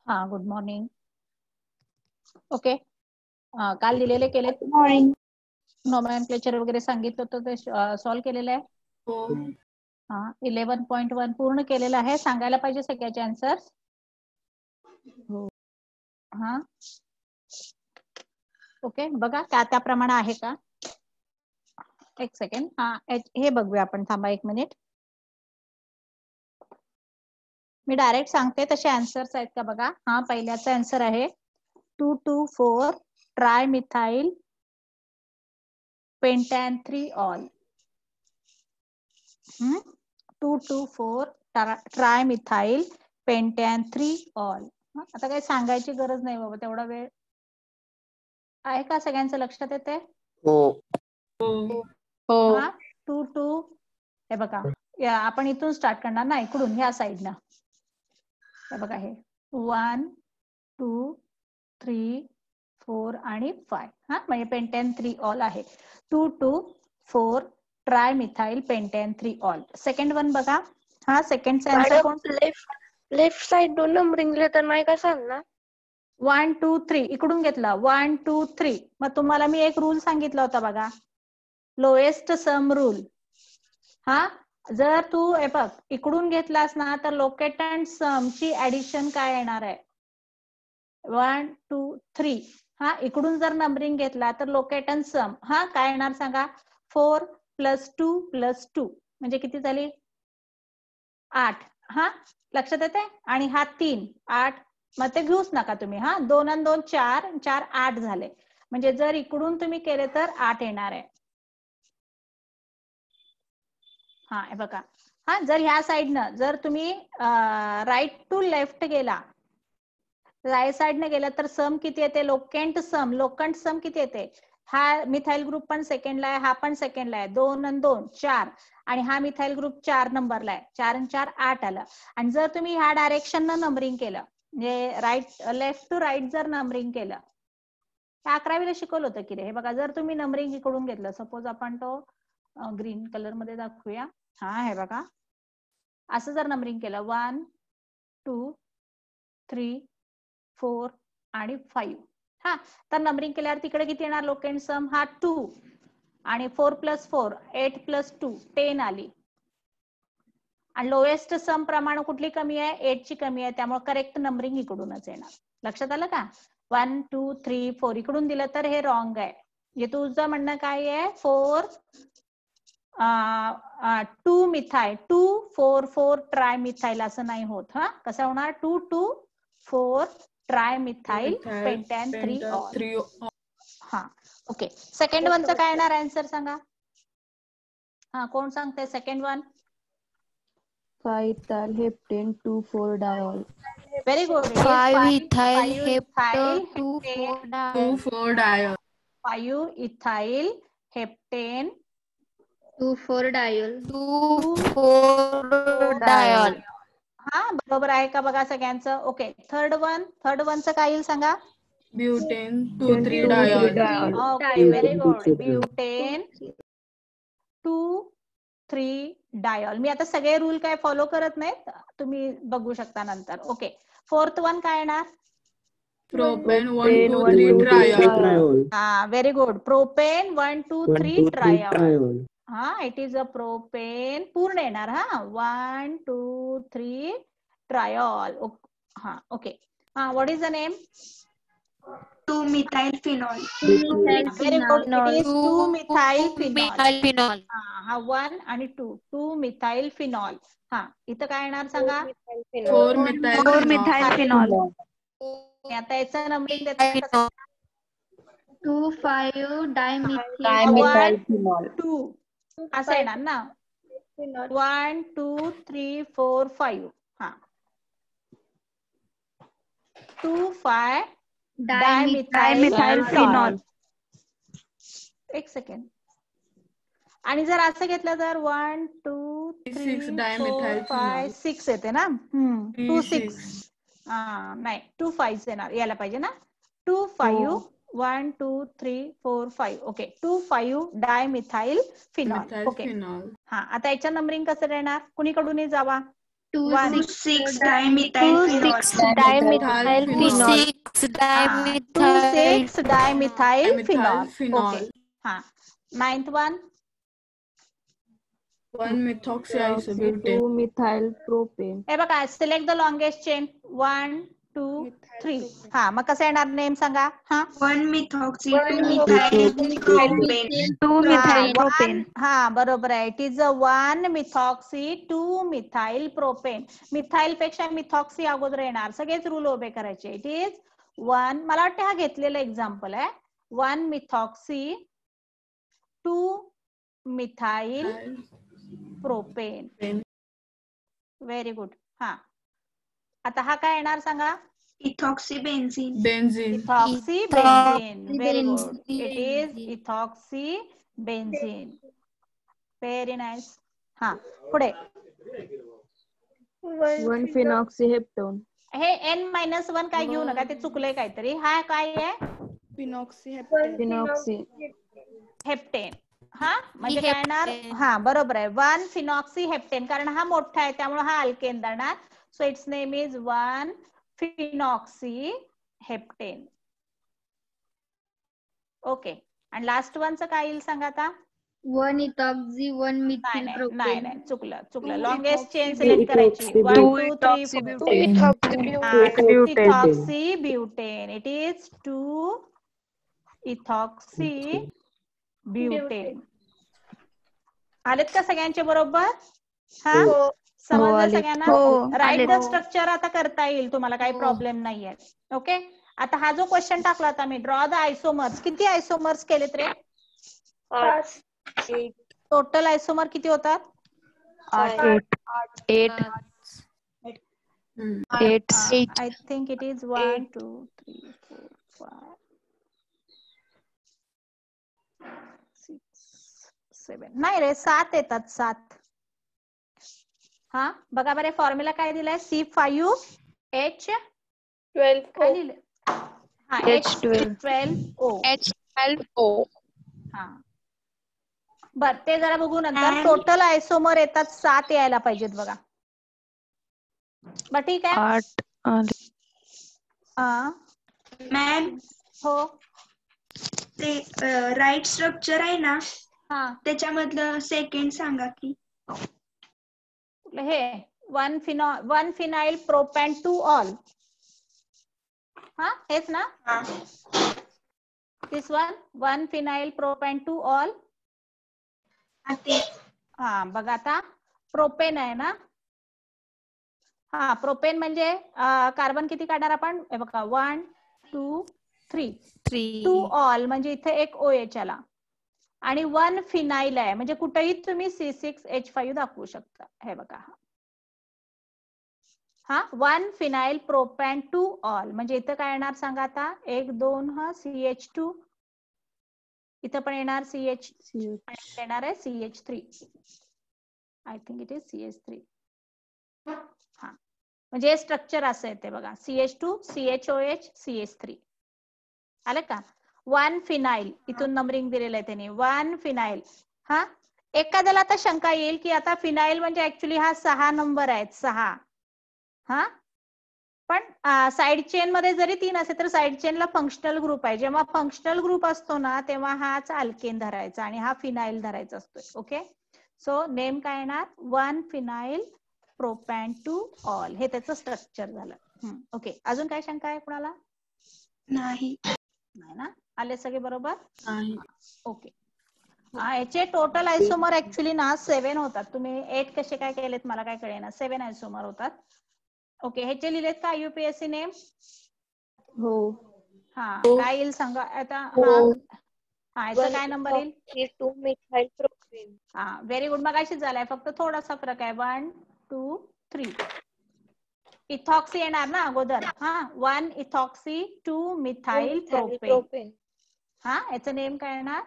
हा, good morning. Okay, काल दिलेले केले. नॉमेनक्लेचर वगैरे सांगितलं होतं ते सॉल्व्ह केलेलं आहे. हा, 11.1 पूर्ण केलेलं आहे. सांगायला पाहिजे सगळ्याचे आन्सर. हा, ओके, बघा त्याप्रमाणे आहे का. एक सेकंड. हा, हे बघूया आपण. थांबा 1 मिनिट. मी डायरेक्ट सांगते तसे आन्सर्स आहेत का बघा. हा, पहिल्याचा आन्सर आहे 2,2,4 tri methyl pentan 3 ol. 2,2,4 tri methyl pentan 3 ol. आता काही सांगायची गरज नाही बाबा, तेवढा वेळ आहे का. सगळ्यांचं लक्षात येते. हो. 2,2 हे बघा, आपण इथून स्टार्ट करणार ना, इकडून ह्या साईडनं. हे बघा, हे 1, 2, 3, 4 आणि 5. हा, म्हणजे पेंटॅन 3 ऑल आहे. 2,2,4 tri methyl pentan 3 ol. Second one बघा. हा, सेकंडचा आन्सर कोण. लेफ्ट साइड 2 नंबरिंग तर नाही का सांगणार. 1, 2, 3 इकडून घेतला. 1, 2, 3. मग तुम्हाला मी एक रूल सांगितला होता बघा, लोएस्ट सम रूल. हा, जर तू हे बघ इकडून घेतलास ना, तर लोकेटंट सम ची ऍडिशन काय येणार आहे. 1, 2, 3. हा, इकडून जर नंबरिंग घेतला तर लोकेटंट सम हा काय येणार सांगा. 4 + 2 + 2 म्हणजे किती झाली. 8. हा, लक्षात येते. आणि हा 3, 8. मग ते घेऊच नका तुम्ही. हा, 2 आणि 2 4, 4 8 झाले. म्हणजे जर इकडून तुम्ही केले तर 8 येणार आहे. हा, हे बघा. हा, जर ह्या साईडनं जर तुम्ही राईट टू लेफ्ट गेला, राईट साईडने गेला तर सम किती येते. लोकंट सम किती येते. हा मिथाइल ग्रुप पण सेकंडला आहे, हा पण सेकंडला आहे. 2 आणि 2 4. आणि हा मिथाइल ग्रुप 4 नंबरला आहे. 4 आणि 4 8 आलं. आणि जर तुम्ही ह्या डायरेक्शननं नंबरिंग केलं, म्हणजे लेफ्ट टू राईट जर नंबरिंग केलं, 11वीला शिकवलं होतं की रे. हे बघा, जर तुम्ही नंबरिंग इकडून घेतलं, सपोज आपण तो ग्रीन कलर मध्ये दाखवूया. हा, हे बघा, असं जर नंबरिंग केलं 1, 2, 3, 4 आणि 5. हा, तर नंबरिंग केल्यावर तिकडे किती येणार. लोकेंट सम हा 2 आणि 4 + 4 8 + 2 10 आली. आणि लोएस्ट सम प्रमाण कुठली कमी आहे. 8 ची कमी आहे. त्यामुळे करेक्ट नंबरिंग इकडूनच येणार. लक्षात आलं का. 1, 2, 3, 4 इकडून दिलं तर हे रॉंग आहे. म्हणजे तुझं म्हणणं काय आहे. 4 2 मिथाइल 2 4 4 ट्राय मिथाइल असं नाही होत. हा, कसं होणार. 2 2 4 ट्राय मिथाइल पेंटॅन 3 ऑल. हा, ओके. सेकंड वनचं काय येणार आन्सर सांगा. हा, कोण सांगते second one. 5 ethyl heptane 2,4 diol. Very good. 5 ethyl 5 heptane ethyl 2,4 diol. 5 ethyl heptane 2,4 diol. 2,4 diol. हा, बरोबर आहे का बघा सगळ्यांचं. ओके, थर्ड वनचं काय येईल सांगा. Butane 2,3 diol. Okay, very good. Butane 2,3 diol. मी आता सगळे रूल काय फॉलो करत नाहीत, तुम्ही बघू शकता नंतर. ओके, फोर्थ वन काय येणार. प्रोपेन 1, 2, 3 ट्रायॉल. हा, व्हेरी गुड. प्रोपेन 1, 2, 3 ट्रायॉल. हा, इट इज अ प्रोपेन पूर्ण येणार. हा, 1, 2, 3 ट्रायॉल. हा, ओके. हा, what is the name. 2-methyl phenol. Very good. It is 2-methyl phenol. 2-methyl phenol. हा, 1 आणि 2-methyl phenol. हा, इथं काय येणार सांगा. 4-methyl phenol. आता याचं नंबरिंग देताना कसं. 2,5-dimethyl 1, 2 असं येणार ना. 1, 2, 3, 4, 5. हा, 2, 5 डायमिथाइल. एक सेकंड. आणि जर असं घेतलं तर 1 2 3 4 5 6 येते ना. 2 6 नाही 2 5 येणार, यायला पाहिजे ना. 2 5 1 2 3 4 5. Okay 2 5 dimethyl phenol. ओके हा, आता याच्या नंबरिंग कसं येणार, कुणीकडूनही जावा. 2 6 dimethyl phenol. 2 6 dimethyl phenol. Okay हा. 9th one 1 methoxyibutane. 2 methyl propane. हे बघा, सिलेक्ट द लॉंगेस्ट चेन. 1 2 3. हा, मग कसं येणार नेम सांगा. हा 1 methoxy 2 methyl propane. 2 methyl propane. हा बरोबर आहे. It is 1 methoxy 2 methyl propane. Methyl पेक्षा मिथॉक्सी अगोदर येणार. सगळेच रूल उभे करायचे. इट इज 1, मला वाटतं हा घेतलेला एक्झाम्पल आहे. 1 methoxy 2 methyl propane. Very good. हा, आता हा काय येणार सांगा. Ethoxy benzene. Ethoxy benzene. Very good. It is ethoxy benzene. Very nice. हा, पुढे 1 phenoxyheptone. हे N-1 काय घेऊ नका, ते चुकलंय काहीतरी. हा काय आहे. Phenoxy. हेप्टेन. हा म्हणजे काय येणार. हा बरोबर आहे. 1 फिनॉक्सी हेप्टेन, कारण हा मोठा आहे त्यामुळे हा अल्केन जाणार. So it's name is 1 phenoxy heptane. Okay, आणि लास्ट वनचं काय येईल सांगा आता. 1 इथॉक्सी 1 मिथिल नाही प्रोपेन. नाही, चुकलं. लॉंगेस्ट चेन सिलेक्ट करायची. 1 2 3 4. Ethoxy butane. It is 2 ethoxy butane. आलेत का सगळ्यांचे बरोबर. हा, समजलं सगळ्यांना. राईट द स्ट्रक्चर आता करता येईल तुम्हाला, काही प्रॉब्लेम नाहीये. ओके, आता हा जो क्वेश्चन टाकला होता मी, ड्रॉ द आयसोमर्स. किती आयसोमर्स केलेत रे. 8. टोटल आयसोमर किती होतात. 8. I think it is 1 2 3 4 5 6 7. नाही रे, 7 येतात. 7. हा बघा बरे, फॉर्म्युला काय दिलाय. C5H 12 काय लिहिलंय. हा H12O. H12O. हा बर, ते जरा बघू नंतर. टोटल आयसोमर येतात 7 यायला पाहिजेत बघा. बर ठीक आहे. 8. मॅम, हो, ते राईट स्ट्रक्चर आहे ना, हा त्याच्यामधलं सेकंड सांगा की. हे 1 फिनाइल प्रोपॅन 2 ऑल. हा हेच ना. दिस 1 फिनाइल प्रोपॅन 2 ऑल. हा बघा, आता प्रोपेन आहे ना. हा, प्रोपेन म्हणजे कार्बन किती काढणार आपण. हे बघा 1 2 3. 2 ऑल म्हणजे इथे एक OH आला. आणि 1 फिनाइल आहे म्हणजे कुठेही तुम्ही C6H5 दाखवू शकता. हे बघा, हा 1 फिनाइल प्रोपॅन 2 ऑल म्हणजे इथं काय येणार सांगा आता. 1 2 हा CH2. इथं पण येणार CH. येणार आहे CH3. I think it is CH3. हा, म्हणजे स्ट्रक्चर असं येते बघा. CH2 CHOH CH3. आलं का. 1 फिनाइल, इथून नंबरिंग दिलेलं आहे त्यांनी. 1 फिनाइल. हा, एखाद्याला आता शंका येईल की आता फिनाइल म्हणजे ऍक्च्युली हा 6 नंबर आहेत. 6. हा, पण साइड चेन मध्ये जरी 3 असेल तर साइड चेनला फंक्शनल ग्रुप आहे. जेव्हा फंक्शनल ग्रुप असतो ना, तेव्हा हाच अल्केन धरायचा आणि हा फिनाइल धरायचा असतोय. ओके, सो नेम काय येणार. 1 फिनाइल प्रोपॅन 2 ऑल. हे त्याचं स्ट्रक्चर झालं. ओके, अजून काय शंका आहे कुणाला. नाही ना. आले सगळे बरोबर. ओके, हो. याचे टोटल आयसोमर ऍक्च्युली ना 7 होतात. तुम्ही 8 कसे काय केलेत मला काय कळेना. 7 आयसोमर होतात. ओके, ह्याचे लिहिलेत का UPSC नेम. हो. हा, काय येईल सांगा आता. हा याचा काय नंबर येईल. 2 methyl propane. हा व्हेरी गुड. मग अशीच झालाय, फक्त थोडासा फरक आहे. 1 2 3. इथॉक्सी येणार ना अगोदर. हा 1 इथॉक्सी 2 मिथाइल प्रोपेन. प्रोपेन. हा याचं नेम काय येणार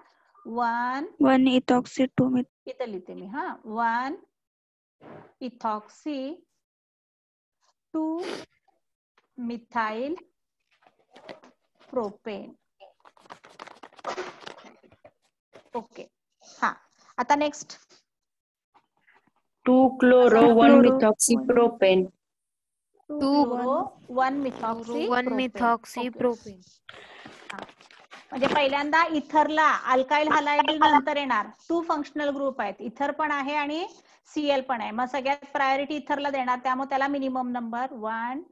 1 1 ethoxy 2 methyl. इथं लिहिते मी. हा 1 इथॉक्सी 2 मिथाइल प्रोपेन. ओके. हा आता next 2 chloro 1 methoxypropane. 2 chloro 1 methoxy 1 methoxy propane. म्हणजे पहिल्यांदा इथरला अल्काइल हलाइड नंतर येणार. 2 फंक्शनल ग्रुप आहेत, इथर पण आहे आणि Cl पण आहे. मग सगळ्यात प्रायोरिटी इथरला देणार, त्यामुळे त्याला मिनिमम नंबर 1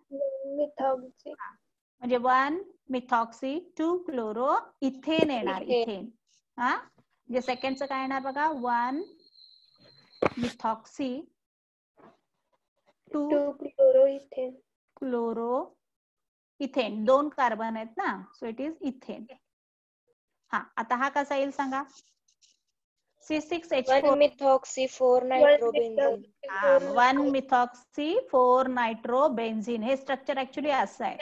मिथॉक्सी. म्हणजे 1 मिथॉक्सी 2 क्लोरो इथेन येणार. इथेन. हा म्हणजे सेकंडचं काय येणार बघा 1 methoxy 2 chloro ethane. Chloro ethane. 2 carbon आहेत ना, सो इट इज इथेन. हा आता हा कसा येईल सांगा. C6H4 1 methoxy 4 नायट्रोबेन्झीन. 1 मिथॉक्सी 4 नायट्रोबेन्झीन. हे स्ट्रक्चर ऍक्च्युली असं आहे.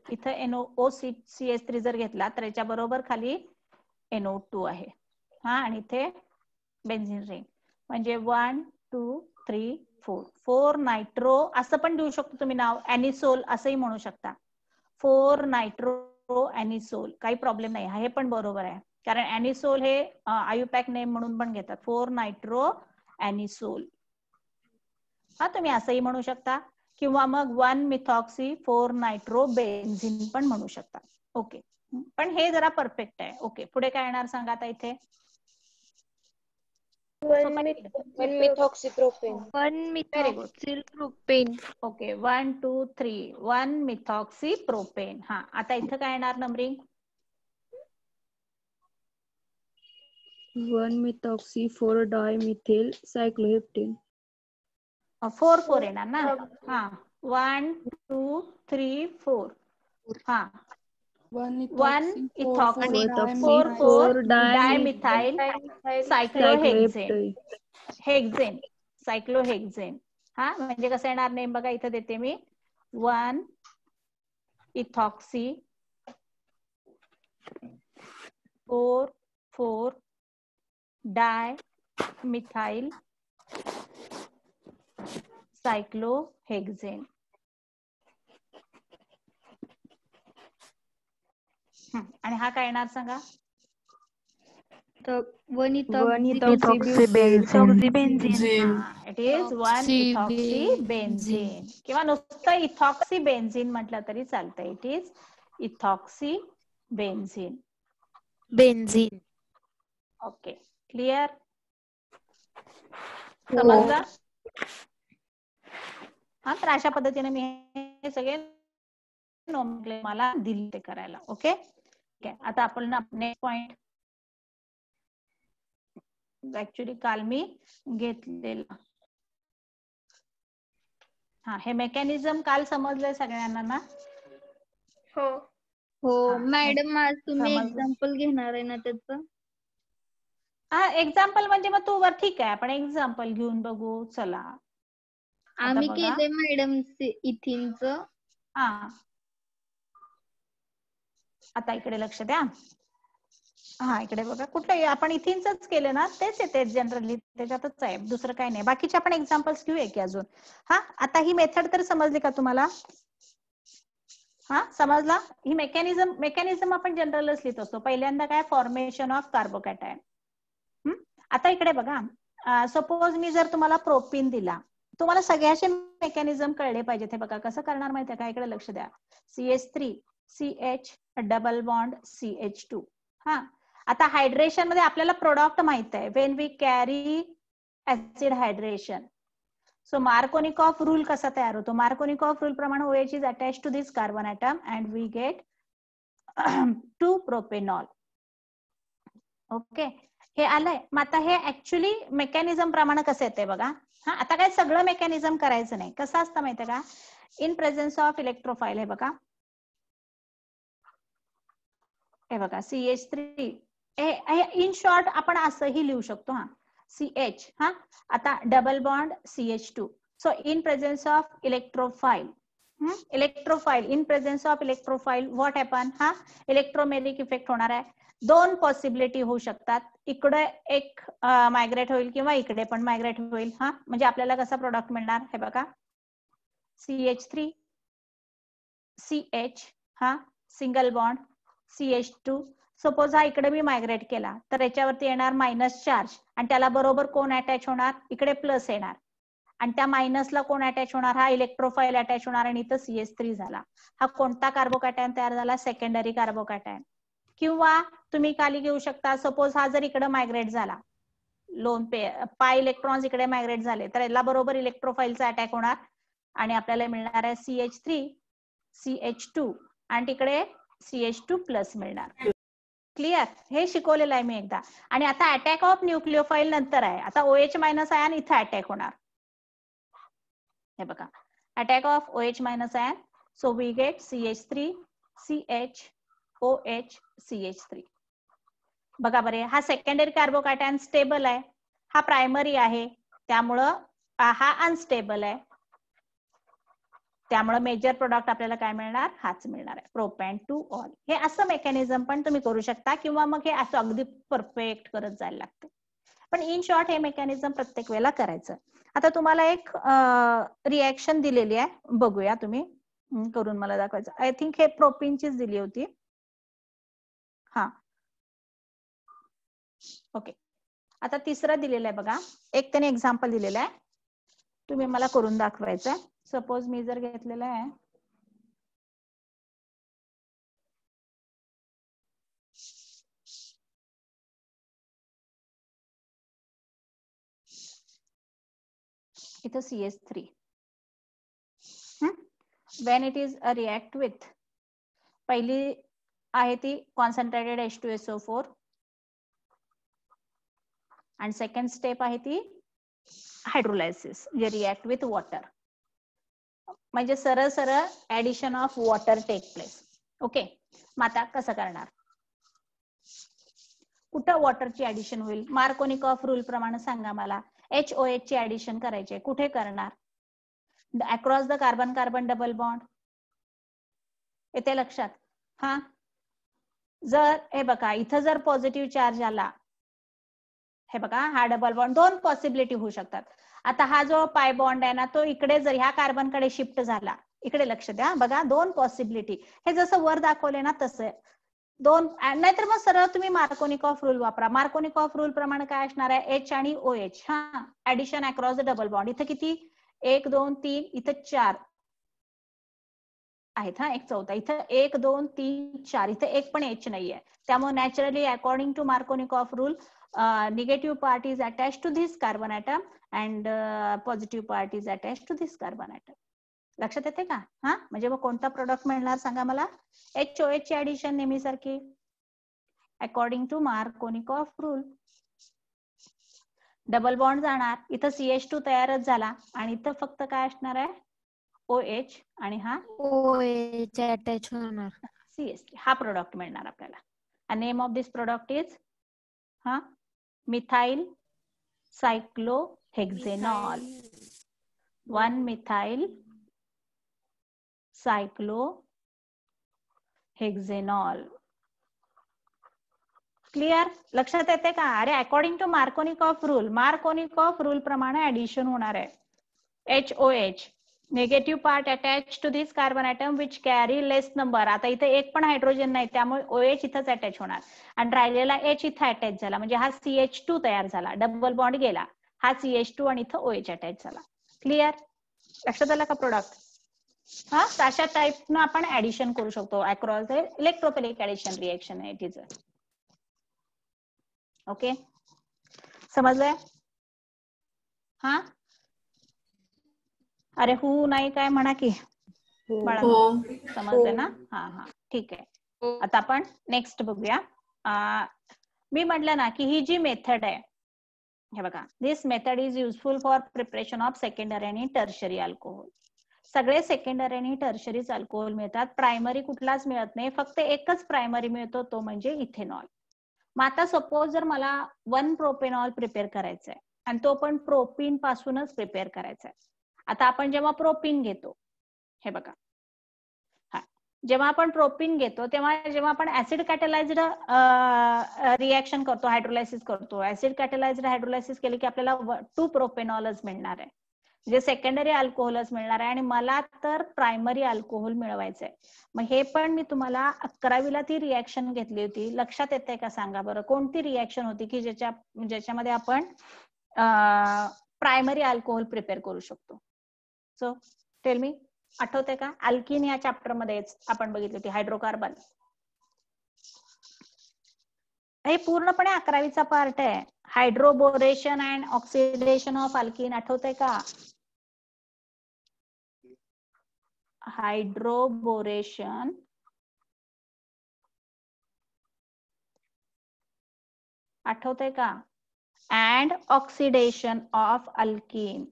इथं NOCH3 जर घेतला तर याच्या बरोबर खाली NO2 आहे. हा आणि इथे बेन्झीन रिंग. म्हणजे 1 2 3 4 4 नायट्रो असं पण देऊ शकतो तुम्ही नाव. एनिसोल असंही म्हणू शकता. 4 नायट्रो एनिसोल काही प्रॉब्लेम नाही. हे पण बरोबर आहे, कारण एनिसोल हे आयुपॅक नेम म्हणून पण घेतात. 4 नायट्रो एनिसोल. हा तुम्ही असंही म्हणू शकता, किंवा मग 1 मिथॉक्सी 4 नायट्रो बेन्झीन पण म्हणू शकता. ओके, पण हे जरा परफेक्ट आहे. ओके, पुढे काय येणार सांगा आता इथे. 1 methoxy propane. 1 methoxyl propane. Okay 1 2 3 1 methoxy propane. हा आता इथं काय येणार नंबरिंग. 1 methoxy 4 dimethyl cycloheptane. 4 4 येणार ना. हा 1 2 3 4. हा 1 1 इथॉक्सी 4 4 4 डायमिथाइल सायक्लोहेक्झेन. cycloheptane. हेक्झेन, सायक्लोहेक्झेन. हा म्हणजे कसं येणार नेम बघा, इथं देते मी. 1 इथॉक्सी 4 4 डाय मिथाइल सायक्लोहेक्झेन. आणि हा काय येणार सांगा. 1 ethoxy benzene. It is 1 ethoxy benzene, किंवा नुसतं इथॉक्सी बेन्झीन म्हटलं तरी चालतंय. It is ethoxy benzene. Benzene. Okay, clear. समजलं. हा तर अशा पद्धतीने मी हे सगळे मला दिले ते करायला. ओके, आता आपण नेक्स्ट पॉइंट ऍक्च्युली काल मी घेतलेला. हा हे मेकॅनिझम काल समजलंय सगळ्यांना ना. हो मॅडम, आज तुम्ही समजलं. एक्झाम्पल घेणार आहे ना त्याचं. हा एक्झाम्पल म्हणजे मग तू ठीक आहे, आपण एक्झाम्पल घेऊन बघू. चला आम्ही बघा. केलंय मॅडम इथिनचं. हा आता इकडे लक्ष द्या. हा इकडे बघा, कुठलं आपण इथिनच केलं ना, तेच येते जनरली, त्याच्यातच आहे, दुसरं काही नाही. बाकीचे आपण एक्झाम्पल्स घेऊया की अजून. हा आता ही मेथड तर समजली का तुम्हाला. हा समजला. ही मेकॅनिझम आपण जनरलच लिहित असतो. पहिल्यांदा काय, फॉर्मेशन ऑफ कार्बोकॅटायन. आता इकडे बघा, सपोज मी जर तुम्हाला प्रोपीन दिला, तुम्हाला सगळ्याचे मेकॅनिझम कळले पाहिजेत. हे बघा कसं करणार माहितीये का, इकडे लक्ष द्या. CH3 CH double bond CH2. हा आता हायड्रेशन मध्ये आपल्याला प्रोडक्ट माहित आहे. When we carry acid hydration, so Markovnikov rule कसा तयार होतो. मार्कोनिकॉफ रूल प्रमाणे OH is attach to this carbon atom and we get 2 propanol. Okay, हे आलंय. मग आता हे ऍक्च्युली मेकॅनिझम प्रमाणे कसं येतंय बघा. हा आता काय सगळं मेकॅनिझम करायचं नाही. कसं असतं माहितीये का, इन प्रेझेन्स ऑफ इलेक्ट्रोफाईल. हे बघा, हे बघा CH3. इन शॉर्ट आपण असंही लिहू शकतो. हा CH. हा, आता double bond CH2. So in presence of electrophile, in presence of electrophile what happen, हा इलेक्ट्रोमेरिक इफेक्ट होणार आहे. दोन पॉसिबिलिटी होऊ शकतात, इकडे एक मायग्रेट होईल किंवा इकडे पण मायग्रेट होईल. हा, म्हणजे आपल्याला कसा प्रोडक्ट मिळणार हे बघा, CH3 CH, हा सिंगल बॉन्ड CH2. सपोज हा इकडे मी मायग्रेट केला तर याच्यावरती येणार मायनस चार्ज आणि त्याला बरोबर कोण अटॅच होणार, इकडे प्लस येणार आणि त्या मायनसला कोण अटॅच होणार, हा इलेक्ट्रोफाइल अटॅच होणार आणि इथं CH3 झाला. हा कोणता कार्बोकॅटायन तयार झाला, सेकंडरी कार्बोकॅटायन. किंवा तुम्ही खाली घेऊ शकता, सपोज हा जर इकडे मायग्रेट झाला, लोन पाय इलेक्ट्रॉन्स इकडे मायग्रेट झाले तर याला बरोबर इलेक्ट्रोफाइलचा अटॅक होणार आणि आपल्याला मिळणार आहे CH3 CH2 आणि तिकडे CH2 प्लस मिळणार. क्लिअर, हे शिकवलेलं आहे मी एकदा. आणि आता अटॅक ऑफ न्यूक्लिओफाइल नंतर आहे. आता OH मायनस आयन इथे अटॅक होणार, हे बघा, attack of OH minus ion. So we get CH3 CH OH CH3. बघा बरे, हा सेकंडरी कार्बोकॅटायन स्टेबल आहे, हा प्रायमरी आहे, त्यामुळं हा अनस्टेबल आहे, त्यामुळे मेजर प्रोडक्ट आपल्याला काय मिळणार, हाच मिळणार आहे, प्रोपॅन टू ऑल. हे असं मेकॅनिझम पण तुम्ही करू शकता किंवा मग हे असं अगदी परफेक्ट करत जायला लागते. पण इन शॉर्ट हे मेकॅनिझम प्रत्येक वेळेला करायचं. आता तुम्हाला एक रिएक्शन दिलेली आहे, बघूया तुम्ही करून मला दाखवायचं. आय थिंक हे प्रोपीनचीच दिली होती. हा, ओके. आता तिसरं दिलेलं आहे बघा, एक त्याने एक्झाम्पल दिलेलं आहे, तुम्ही मला करून दाखवायचं आहे. सपोज मी जर घेतलेलं आहे, इथं CH3, when it is a react with, पहिली आहे ती कॉन्सन्ट्रेटेड H2SO4 आणि सेकंड स्टेप आहे ती हायड्रोलायसिस, जे रिएक्ट विथ वॉटर, म्हणजे सरळ सरळ addition of water take place. Okay, मग आता कसं करणार, कुठं वॉटरची ऍडिशन होईल, मार्कोनिकॉफ रूल प्रमाणे सांगा मला. HOH ची ऍडिशन करायची, कुठे करणार, across the carbon carbon double bond, येते लक्षात. हा, जर हे बघा इथं जर पॉझिटिव्ह चार्ज आला, हे बघा हा डबल बॉन्ड, दोन पॉसिबिलिटी होऊ शकतात. आता हा जो पाय बॉन्ड आहे ना, तो इकडे जर ह्या कार्बन कडे शिफ्ट झाला, इकडे लक्ष द्या बघा, दोन पॉसिबिलिटी, हे जसं वर दाखवले ना तसं दोन. नाहीतर मग सरळ तुम्ही मार्कोनिकॉफ रूल वापरा. मार्कोनिकॉफ रूल प्रमाणे काय असणार आहे, H आणि OH, हा addition across the double bond. इथं किती, 1 2 3, इथं 4 आहेत, हा एक चौथा, इथं 1 2 3 4, इथं एक पण H नाहीये. त्यामुळे naturally according to Markovnikov rule, negative part is attached to this carbon atom and positive part is attached to this carbon atom. लक्षात येते का. हा, म्हणजे मग कोणता प्रोडक्ट मिळणार सांगा मला, HOH ची ऍडिशन नेहमीसारखी according to Markovnikov rule. Double bond जाणार, इथं CH2 तयारच झाला आणि इथं फक्त काय असणार आहे, OH आणि हा OH अटॅच होणार, CH3. हा प्रोडक्ट मिळणार आपल्याला. Name of this product is हा methyl cyclohexanol, 1 methyl cyclohexanol. Clear, लक्षात येते का. अरे according to Markovnikov rule, Markovnikov rule प्रमाणे ऍडिशन होणार आहे. HOH negative part attach to this carbon atom which carry less number. आता इथे एक पण हायड्रोजन नाही, त्यामुळे OH इथंच अटॅच होणार आणि राहिलेला H इथं अटॅच झाला, म्हणजे हा CH2 तयार झाला, डबल बॉन्ड गेला, हा CH2 आणि इथं OH अटॅच झाला. क्लिअर, लक्षात आला का प्रोडक्ट. हा, अशा टाईपनं आपण ऍडिशन करू शकतो across the electrophilic addition reaction आहे तिचं. ओके, समजलंय. हा, अरे हो नाही काय म्हणा की बाळा, समजलं ना. हा हा, ठीक आहे. आता आपण नेक्स्ट बघूया. मी म्हटलं ना की ही जी मेथड आहे, हे बघा, this method is useful for preparation of secondary आणि टर्शरी अल्कोहोल. सगळे सेकंडरी आणि टर्शरीज अल्कोहोल मिळतात, प्रायमरी कुठलाच मिळत नाही, फक्त एकच प्रायमरी मिळतो, तो म्हणजे इथेनॉल. मग आता सपोज जर मला 1 प्रोपेनॉल प्रिपेअर करायचंय, आणि तो पण प्रोपीन पासूनच प्रिपेअर करायचा आहे. आता आपण जेव्हा प्रोपीन घेतो, हे बघा, हा, जेव्हा आपण प्रोपीन घेतो तेव्हा जेव्हा आपण ऍसिड कॅटलाइज्ड रिएक्शन करतो, हायड्रोलायसिस करतो, ऍसिड कॅटलाइज्ड हायड्रोलायसिस केले की आपल्याला 2 प्रोपेनॉलच मिळणार आहे, म्हणजे सेकंडरी अल्कोहोलच मिळणार आहे आणि मला तर प्रायमरी अल्कोहोल मिळवायचं आहे. मग हे पण मी तुम्हाला 11वीला ती रिएक्शन घेतली होती, लक्षात येते का सांगा बरं, कोणती रिएक्शन होती की ज्याच्यामध्ये आपण प्रायमरी अल्कोहोल प्रिपेअर करू शकतो? सो टेल मी, आठवते का? अल्किन या चॅप्टर मध्येच आपण बघितली होती, हायड्रोकार्बन. हे पूर्णपणे 11वीचा पार्ट आहे. Hydroboration and oxidation of alkene, आठवतंय का? हायड्रोबोरेशन आठवतंय का? And oxidation of alkene.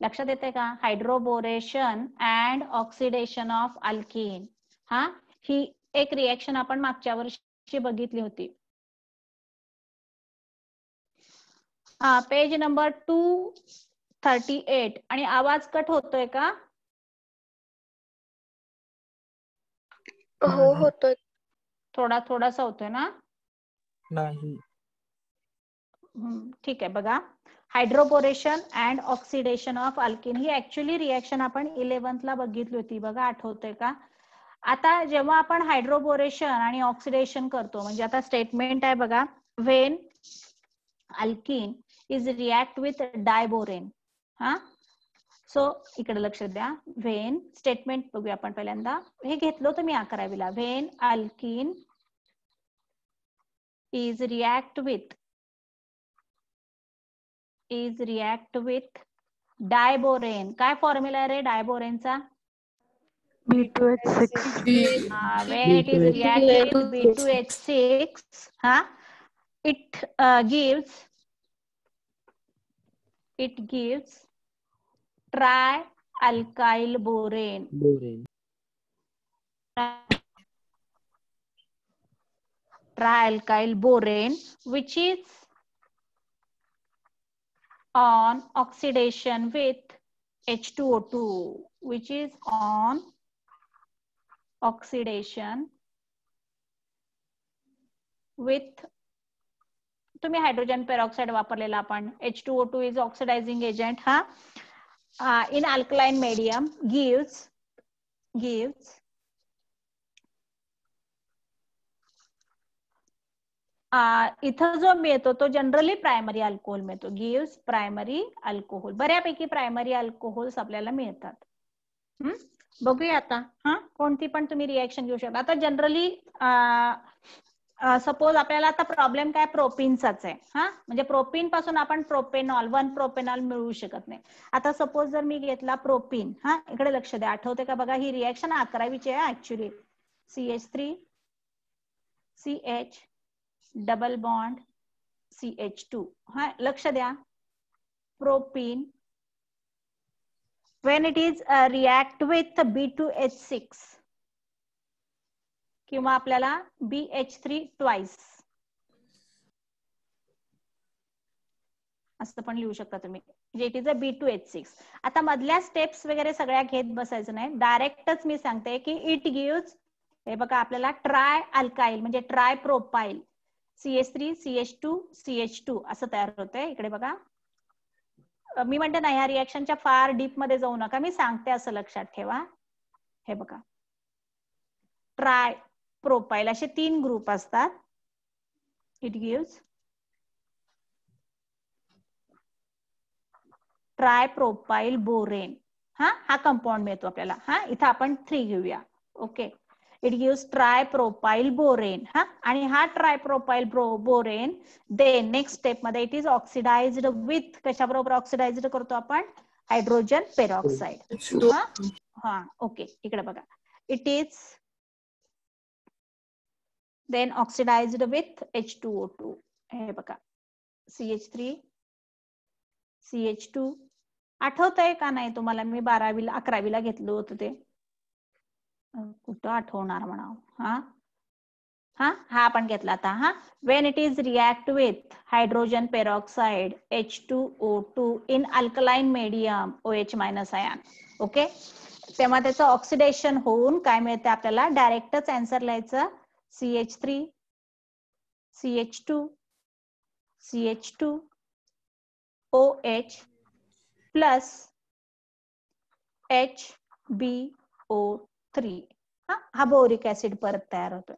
लक्षात येते का? Hydroboration and oxidation of alkene. हा, ही एक रिएक्शन आपण मागच्या वर्षी बघितली होती. Page number 238. आणि आवाज कट होतोय का? हो होतोय. थोडासा होतोय ना? नाही. ठीक आहे, बघा, hydroboration and oxidation of alkene he actually reaction आपण 11th ला बघितली होती बघा, आठवतंय का? आता जेव्हा आपण हायड्रोबोरेशन आणि ऑक्सिडेशन करतो, म्हणजे आता स्टेटमेंट आहे बघा, when alkene is react with diborane. हा, सो इकडे लक्ष द्या, व्हेन स्टेटमेंट बघूया आपण पहिल्यांदा, हे घेतलं होतं मी 11वीला. When alkene is react with diborane. काय फॉर्म्युला आहे रे डायबोरेनचा? B2H6. When it is react with B2H6, it gives trialkyl borane. Trialkyl borane, which is on oxidation with H2O2, which is on oxidation with, तुम्ही hydrogen peroxide वापरलेला आपण, H2O2 is oxidizing agent, in alkaline medium gives इथं जो मिळतो तो generally primary alcohol मिळतो, gives primary alcohol. बऱ्यापैकी primary alcohols आपल्याला मिळतात. बघूया आता, कोणती पण तुम्ही रिएक्शन घेऊ शकता. आता जनरली सपोज आपल्याला आता प्रॉब्लेम काय, प्रोपीनचाच आहे. म्हणजे प्रोपीन पासून आपण प्रोपेनॉल, 1 प्रोपेनॉल मिळवू शकत नाही. आता सपोज जर मी घेतला प्रोपीन, इकडे लक्ष द्या, आठवते का बघा, ही रिएक्शन 11वीची आहे actually. CH3 CH double bond CH2. लक्ष द्या, propene when it is react with B2H6 किंवा आपल्याला BH3 twice असं पण लिहू शकता तुम्ही, जे इट इज अ B2H6. आता मधल्या स्टेप्स वगैरे सगळ्या घेत बसायचं नाही, डायरेक्टच मी सांगते की इट गिव्स, हे बघा, आपल्याला ट्राय अल्काइल म्हणजे try propyl CH3 CH2 CH2 असं तयार होतंय. इकडे बघा, मी म्हणते ना, ह्या रिएक्शनच्या फार डीप मध्ये जाऊ नका, मी सांगते असं लक्षात ठेवा. हे बघा, ट्राय प्रोपाइल असे 3 ग्रुप असतात. It gives tri propyl borane. हा कंपाऊंड मिळतो आपल्याला. इथं आपण 3 घेऊया. Okay, it gives tri propyl borane. आणि हा tri propyl borane then next step मध्ये इट इज ऑक्सिडाइज्ड विथ, कशाबरोबर ऑक्सिडाइज्ड करतो आपण, हायड्रोजन पेरॉक्साइड. ओके, इकडे बघा, it is then oxidised with H2O2. हे बघा, CH3 CH2. आठवतंय का नाही तुम्हाला, मी 11वीला घेतलं होतं ते. कुठं आठवणार म्हणा. हा हा हा आपण घेतला आता. हा Wien it is react with hydrogen peroxide H2O2 in alkaline medium OH minus ion. Okay, तेव्हा त्याचं ऑक्सिडेशन होऊन काय मिळते आपल्याला, डायरेक्टच आन्सर लिहायचं CH3 CH2 CH2 OH plus HbO3. हा बोरिक ऍसिड परत तयार होतोय.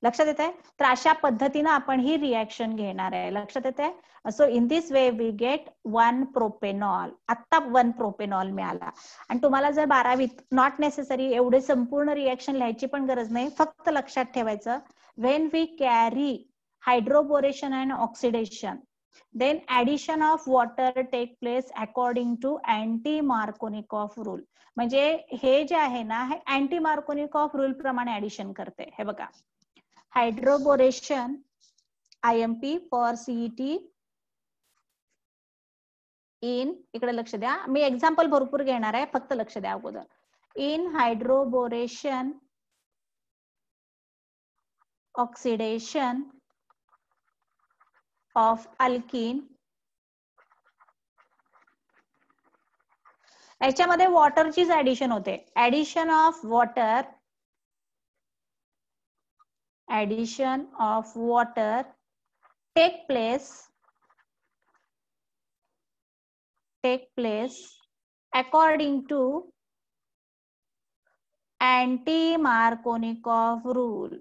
लक्षात येत आहे. तर अशा पद्धतीनं आपण ही रिॲक्शन घेणार आहे. लक्षात येत आहे. So in this way we get 1 propanol. आता 1 प्रोपेनॉल मिळाला. आणि तुम्हाला जर 12वीत नॉट नेसेसरी एवढे संपूर्ण रिॲक्शन लिहायची पण गरज नाही. फक्त लक्षात ठेवायचं, when we carry hydroboration and oxidation then addition of water take place according to anti-Markovnikov rule. म्हणजे हे जे आहे ना, हे अँटी मार्कोनिकॉफ रूल प्रमाणे ऍडिशन करते. हे बघा, hydroboration IMP for CET in, इकडे लक्ष द्या, मी एक्झाम्पल भरपूर घेणार आहे, फक्त लक्ष द्या अगोदर. In hydroboration oxidation of alkene, याच्यामध्ये वॉटरचीच ऍडिशन होते. Addition of water take place according to anti-Markovnikov rule.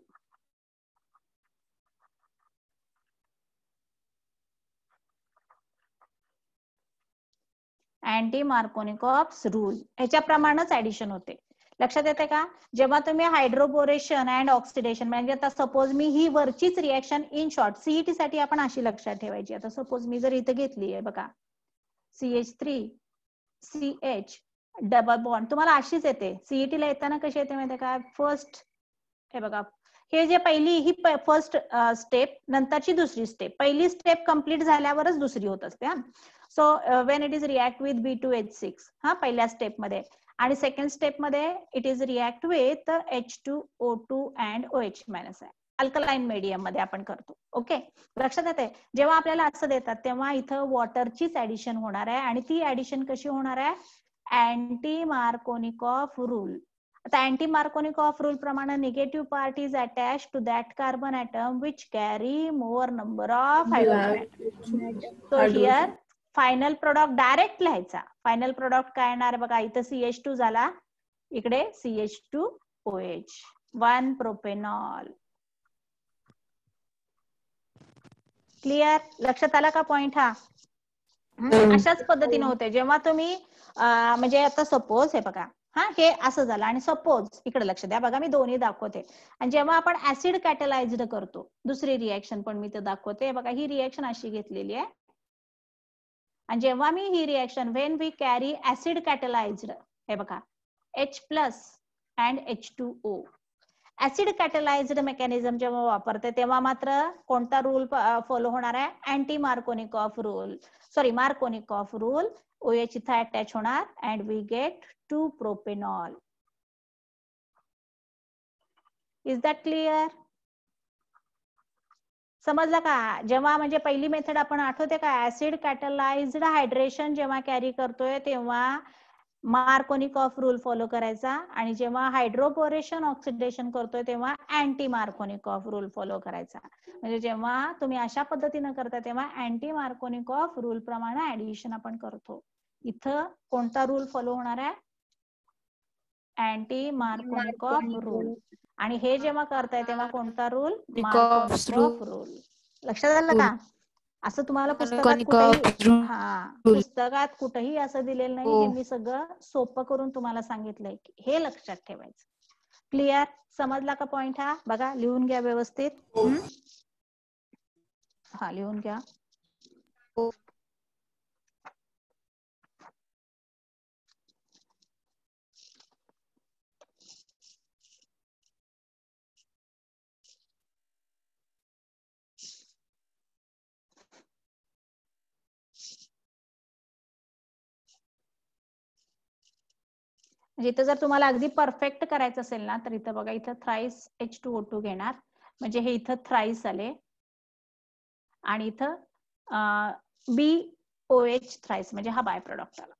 Anti Markovnikov rule ह्याच्याप्रमाणेच ऍडिशन होते. लक्षात येते का. जेव्हा तुम्ही हायड्रोबोरेशन अँड ऑक्सिडेशन, म्हणजे आता सपोज मी ही वरचीच रिॲक्शन इन शॉर्ट CET साठी आपण अशी लक्षात ठेवायची. आता सपोज मी जर इथं घेतली आहे बघा, CH3 CH डबल बॉन्ड, तुम्हाला अशीच येते. CET ला येताना कशी येते माहिती का, फर्स्ट, हे बघा, हे जे पहिली ही फर्स्ट स्टेप, नंतरची दुसरी स्टेप, पहिली स्टेप कंप्लीट झाल्यावरच दुसरी होत असते. हा, so when it is react with B2H6 हा पहिल्या स्टेप मध्ये, आणि सेकंड स्टेप मध्ये it is react with H2O2 and OH minus आहे. अल्कलाइन मीडियम मध्ये आपण करतो. ओके, लक्षात येते. जेव्हा आपल्याला असं देतात तेव्हा इथं वॉटरचीच ऍडिशन होणार आहे. आणि ती ऍडिशन कशी होणार आहे, अँटी-मार्कोनिकॉफ रूल. आता अँटी-मार्कोनिकॉफ रूल प्रमाणे negative part is attach to that carbon atom which carry more number of hydrogen. So here final product direct लिहायचा. फायनल प्रोडक्ट काय येणार बघा, इथं CH2 झाला, इकडे CH2OH, 1 प्रोपेनॉल. क्लिअर, लक्षात आला का पॉइंट हा. अशाच पद्धतीने होते. जेव्हा तुम्ही म्हणजे आता सपोज हे बघा, हा हे असं झालं, आणि सपोज इकडे लक्ष द्या बघा, मी दोन्ही दाखवते. आणि जेव्हा आपण ऍसिड कॅटलाइज्ड करतो, दुसरी रिॲक्शन पण मी ते दाखवते. बघा, ही रिॲक्शन अशी घेतलेली आहे. आणि जेव्हा मी ही reaction when we carry acid catalysed, हे बघा, H plus and H2O, acid catalysed mechanism जेव्हा वापरते तेव्हा मात्र कोणता रूल फॉलो होणार आहे, anti-Markovnikov rule, sorry Markovnikov rule. OH इथं अटॅच होणार and we get 2 propanol. Is that clear, समजलं का. जेव्हा म्हणजे पहिली मेथड आपण आठवते का, ऍसिड कॅटलाइज्ड हायड्रेशन जेव्हा कॅरी करतोय तेव्हा मार्कोनिकॉफ रूल फॉलो करायचा, आणि जेव्हा हायड्रोबोरेशन ऑक्सिडेशन करतोय तेव्हा अँटी मार्कोनिकॉफ रूल फॉलो करायचा. म्हणजे जेव्हा तुम्ही अशा पद्धतीनं करता तेव्हा अँटी मार्कोनिकॉफ रूल प्रमाणे ऍडिशन आपण करतो. इथं कोणता रूल फॉलो होणार आहे, अँटी मार्कोनिकॉफ रूल. आणि हे जेव्हा करताय तेव्हा कोणता रूल, मार्कोनिकॉफ रूल. लक्षात आलं का. असं तुम्हाला पुस्तकात कुठेही असं दिलेलं नाही. हे मी सगळं सोपं करून तुम्हाला सांगितलंय, हे लक्षात ठेवायचं. क्लिअर, समजला का पॉइंट हा. बघा, लिहून घ्या व्यवस्थित. हा, लिहून घ्या. म्हणजे इथं जर तुम्हाला अगदी परफेक्ट करायचं असेल ना तर इथं बघा, इथं थ्राईस H2O2 घेणार, म्हणजे हे इथं थ्राईस आले आणि इथं BOH थ्राईस म्हणजे हा बाय प्रोडक्ट आला.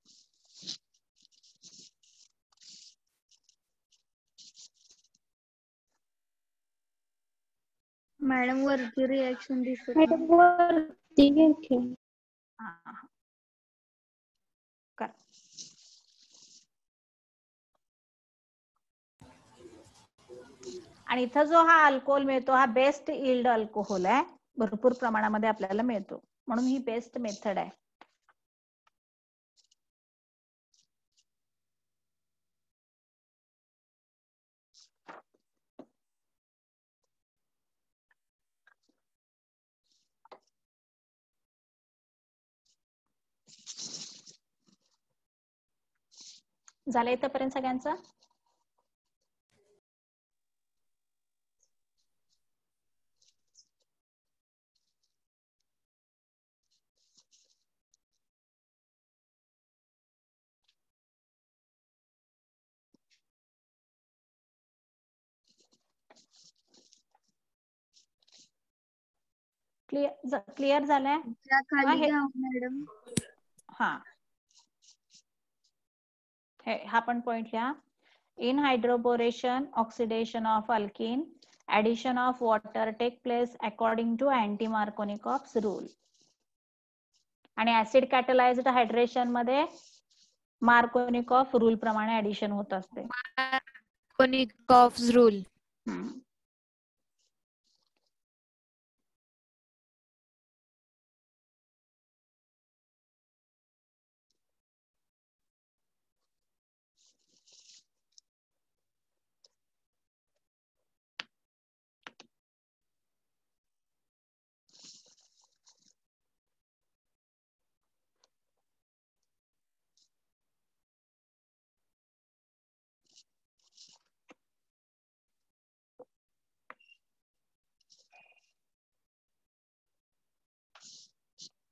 मॅडम वरची रिएक्शन दिसत मॅडम नाही. वरती घे की. कर. आणि इथं जो हा अल्कोहोल मिळतो हा बेस्ट इल्ड अल्कोहोल आहे, भरपूर प्रमाणामध्ये आपल्याला मिळतो, म्हणून ही बेस्ट मेथड आहे. झालं इथंपर्यंत सगळ्यांचं? क्लिअर झालंय? त्या खाली हे- घ्या मॅडम. हा, हा पण पॉइंट लिहा. In hydroboration oxidation of alkyne addition of water take place according to anti-Markovnikov's rule. आणि ऍसिड कॅटलाइज्ड हायड्रेशन मध्ये मार्कोनिकॉफ रूल प्रमाणे ऍडिशन होत असते. Markovnikov's rule.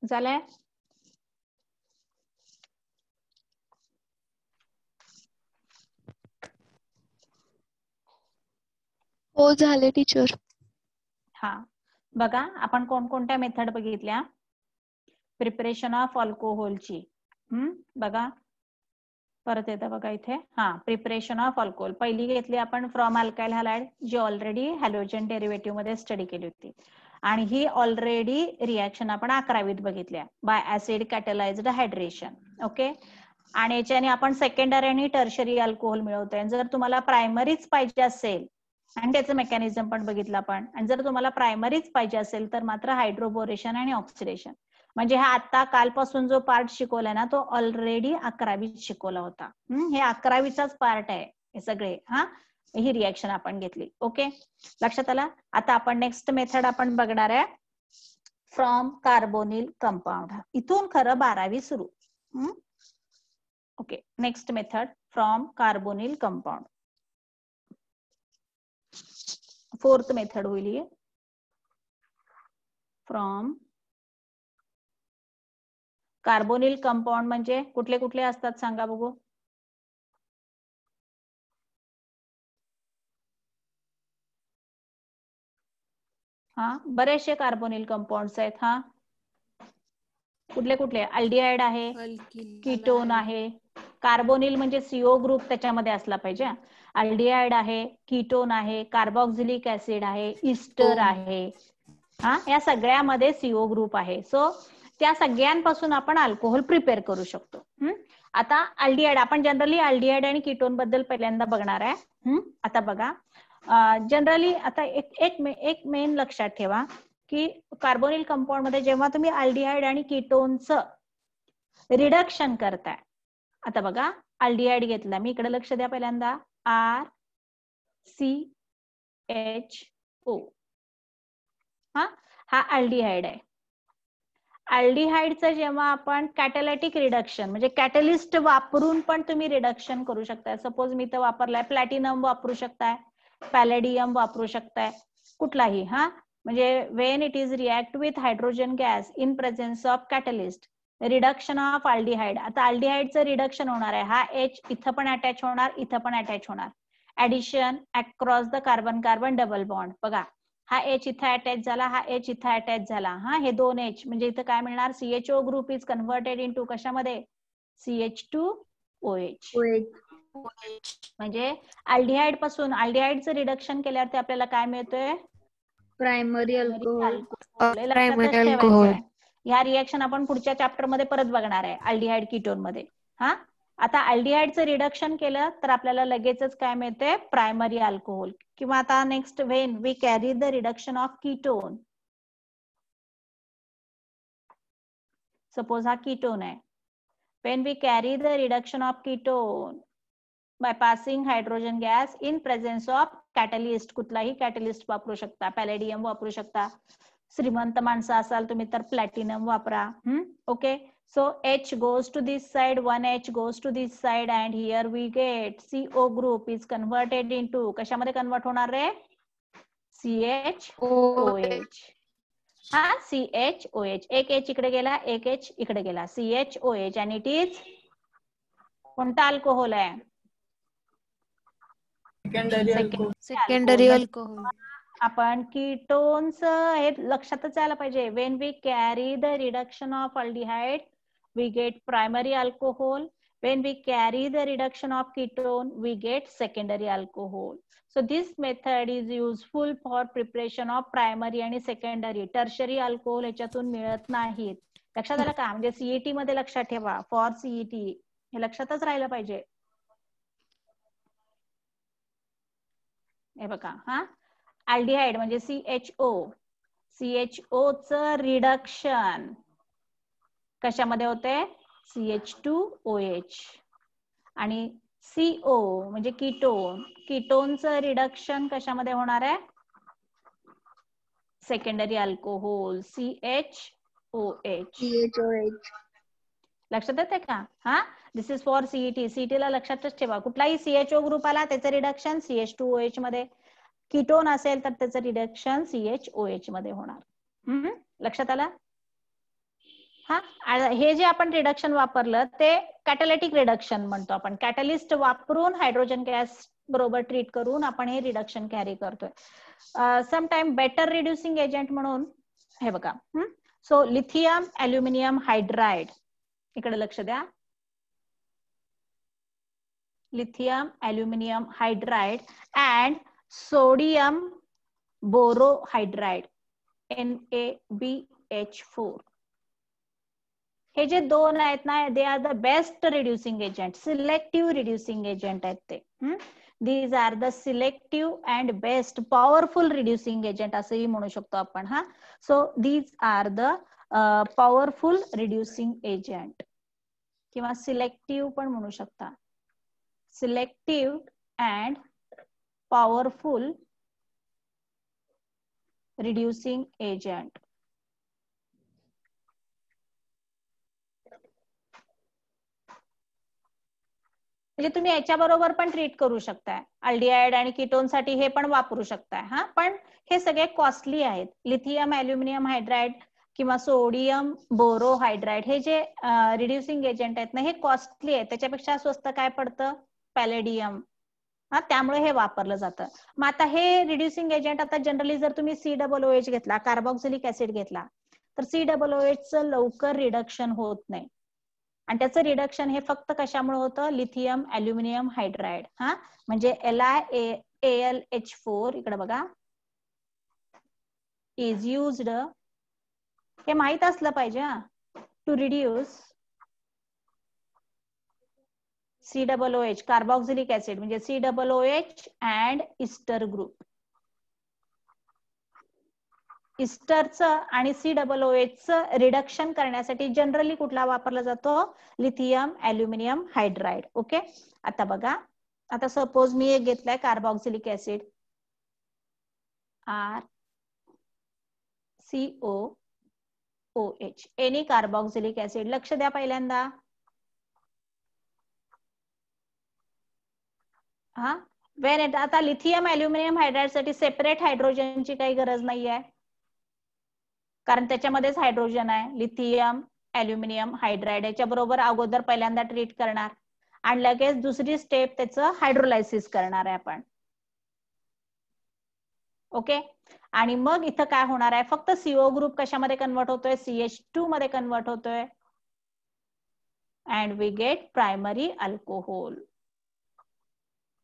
झालंय? हो झाले टीचर. हा, बघा आपण कोणकोणत्या मेथड बघितल्या. प्रिपरेशन ऑफ अल्कोहोलची, बघा परत येतं बघा इथे. हा, प्रिपरेशन ऑफ अल्कोहोल पहिली घेतली आपण फ्रॉम अल्काइल हॅलाइड, जी ऑलरेडी हॅलोजन डेरिव्हेटिव्ह मध्ये स्टडी केली होती, आणि ही ऑलरेडी रिॲक्शन आपण 11वीत बघितल्या, by acid catalysed hydration. Okay, आणि याच्याने आपण सेकंडरी आणि टर्शरी अल्कोहोल मिळवतोय. जर तुम्हाला प्रायमरीच पाहिजे असेल, आणि त्याचं मेकॅनिझम पण बघितलं आपण, आणि जर तुम्हाला प्रायमरीच पाहिजे असेल तर मात्र हायड्रोबोरेशन आणि ऑक्सिडेशन, म्हणजे हा आता कालपासून जो पार्ट शिकवलाय ना तो ऑलरेडी 11वीत शिकवला होता. हे 11वीचाच पार्ट आहे हे सगळे. हा, ही रिॲक्शन आपण घेतली. ओके, लक्षात आला? आता आपण नेक्स्ट मेथड आपण बघणार आहे फ्रॉम कार्बोनिल कंपाऊंड. इथून खरं 12वी सुरू. Okay, next method from carbonyl compound. 4th method होईल फ्रॉम कार्बोनिल कंपाऊंड. म्हणजे कुठले कुठले असतात सांगा बघू. हा, बरेचसे कार्बोनिल कंपाऊंड्स आहेत. हा, कुठले कुठले? अल्डिहाइड आहे, कीटोन आहे. कार्बोनिल म्हणजे CO ग्रुप त्याच्यामध्ये असला पाहिजे. अल्डिहाइड आहे, कीटोन आहे, कार्बॉक्सिलिक ऍसिड आहे, इस्टर आहे. हा, या सगळ्यामध्ये CO ग्रुप आहे. सो त्या सगळ्यांपासून आपण अल्कोहोल प्रिपेअर करू शकतो. आता अल्डिहाइड, आपण जनरली अल्डिहाइड आणि कीटोन बद्दल पहिल्यांदा बघणार आहे. आता बघा, जनरली आता एक मेन लक्षात ठेवा की कार्बोनिल कंपाऊंड मध्ये जेव्हा तुम्ही अल्डिहाइड आणि कीटोनचं रिडक्शन करताय, आता बघा अल्डिहाइड घेतला मी, इकडे लक्ष द्या पहिल्यांदा, RCHO. हा अल्डिहाइड आहे. अल्डिहाइडचं जेव्हा आपण कॅटॅलिटिक रिडक्शन म्हणजे कॅटलिस्ट वापरून पण तुम्ही रिडक्शन करू शकताय. सपोज मी तर वापरलाय प्लॅटिनम, वापरू शकताय पॅलेडियम, वापरू शकताय कुठलाही. हा, म्हणजे Wien it is react with hydrogen gas in presence of catalyst, reduction of aldehyde. आता अल्डिहाइडचं रिडक्शन होणार आहे. हा H इथं पण अटॅच होणार, इथं पण अटॅच होणार. Addition across the carbon carbon double bond. बघा हा H इथं अटॅच झाला, हा H इथं अटॅच झाला. हा हे 2 H म्हणजे इथं काय मिळणार, CHO group is converted into कशामध्ये, CH2OH. म्हणजे अल्डिहाइड पासून अल्डिहाइडचं रिडक्शन केल्यावरती आपल्याला काय मिळतोय, प्रायमरी अल्कोहोल. हे लक्षातच ठेवायचंय. ह्या रिएक्शन आपण पुढच्या चॅप्टर मध्ये परत बघणार आहे अल्डिहाइड कीटोन मध्ये. हा आता अल्डिहाइडचं रिडक्शन केलं तर आपल्याला लगेचच काय मिळते, प्रायमरी अल्कोहोल. किंवा आता next, when we carry the reduction of ketone. Suppose हा कीटोन आहे. When we carry the reduction of ketone by passing hydrogen gas in presence of catalyst. कुठलाही कॅटलिस्ट वापरू शकता, पॅलेडियम वापरू शकता. श्रीमंत माणसं असाल तुम्ही तर प्लॅटिनम वापरा. Okay. So H goes to this side, 1H goes to this side, and here we get CO group is converted into, कशामध्ये कन्वर्ट होणार रे, CHOH. हा CHOH. एक H इकडे गेला, एक H इकडे गेला, CHOH. आणि इट इज कोणता अल्कोहोल आहे, सेकंडरी अल्कोहोल. आपण कीटोन्स हे लक्षातच यायला पाहिजे. When we carry the reduction of aldehyde we get primary alcohol. When we carry the reduction of ketone, we get secondary alcohol. So this method is useful for preparation of primary आणि secondary. Tertiary alcohol याच्यातून मिळत नाहीत. लक्षात आलं का, म्हणजे CET मध्ये लक्षात ठेवा, फॉर CET हे लक्षातच राहिलं पाहिजे. हे बघा, हा अल्डिहाइड म्हणजे CHO. CHO च रिडक्शन कशामध्ये होते, CH2OH. आणि CO म्हणजे कीटोन. कीटोनचं रिडक्शन कशामध्ये होणार आहे, सेकंडरी अल्कोहोल, CHOH. लक्षात येते का. हा दिस इज फॉर CET. CET ला लक्षातच ठेवा, कुठलाही CHO ग्रुप आला त्याचं रिडक्शन CH2OH मध्ये, कीटोन असेल तर त्याचं रिडक्शन CHOH मध्ये होणार. लक्षात आलं. हा हे जे आपण रिडक्शन वापरलं ते कॅटॅलिटिक रिडक्शन म्हणतो आपण. कॅटलिस्ट वापरून हायड्रोजन गॅस बरोबर ट्रीट करून आपण हे रिडक्शन कॅरी करतोय. समटाइम बेटर रिड्युसिंग एजंट म्हणून हे बघा. सो लिथियम अल्युमिनियम हायड्राइड, इकडे लक्ष द्या. Lithium aluminium hydride and sodium borohydride, NaBH4. हे जे दोन आहेत ना, they are the best reducing agent, selective reducing agent आहेत ते. These are the selective and best powerful reducing agent असंही म्हणू शकतो आपण. हा so these are the powerful reducing agent किंवा सिलेक्टिव्ह पण म्हणू शकता. Selective and powerful reducing agent. म्हणजे तुम्ही याच्या बरोबर पण ट्रीट करू शकताय. अल्डिहाइड आणि कीटोन साठी हे पण वापरू शकताय. हा पण हे सगळे कॉस्टली आहेत. लिथियम अल्युमिनियम हायड्राइड किंवा सोडियम बोरोहायड्राइड हे जे रिड्युसिंग एजंट आहेत ना, हे कॉस्टली आहेत. त्याच्यापेक्षा स्वस्त काय पडतं, पॅलेडियम. हा त्यामुळे हे वापरलं जातं. मग आता हे रिड्युसिंग एजंट आता जनरली जर तुम्ही COOH घेतला, कार्बॉक्सिलिक ऍसिड घेतला, तर COOH चं लवकर रिडक्शन होत नाही. आणि त्याचं रिडक्शन हे फक्त कशामुळे होतं, लिथियम अल्युमिनियम हायड्राइड. हा म्हणजे LiAlH4 इकडे बघा इज युज्ड, हे माहित असलं पाहिजे to reduce COOH carboxylic acid म्हणजे COOH अँड इस्टर ग्रुप. इस्टरचं आणि COOHचं रिडक्शन करण्यासाठी जनरली कुठला वापरला जातो, लिथियम अल्युमिनियम हायड्राइड. ओके. आता बघा, आता सपोज मी एक घेतलाय carboxylic acid RCOOH, any carboxylic acid. लक्ष द्या पहिल्यांदा. हा वेन आता लिथियम अल्युमिनियम हायड्राइड साठी सेपरेट हायड्रोजनची काही गरज नाहीये, कारण त्याच्यामध्येच हायड्रोजन आहे. लिथियम अल्युमिनियम हायड्राइड याच्या बरोबर अगोदर पहिल्यांदा ट्रीट करणार आणि लगेच दुसरी स्टेप त्याचं हायड्रोलायसिस करणार आहे आपण. ओके. आणि मग इथं काय होणार आहे, फक्त CO ग्रुप कशामध्ये कन्वर्ट होतोय, CH2 मध्ये कन्वर्ट होतोय and we get primary alcohol.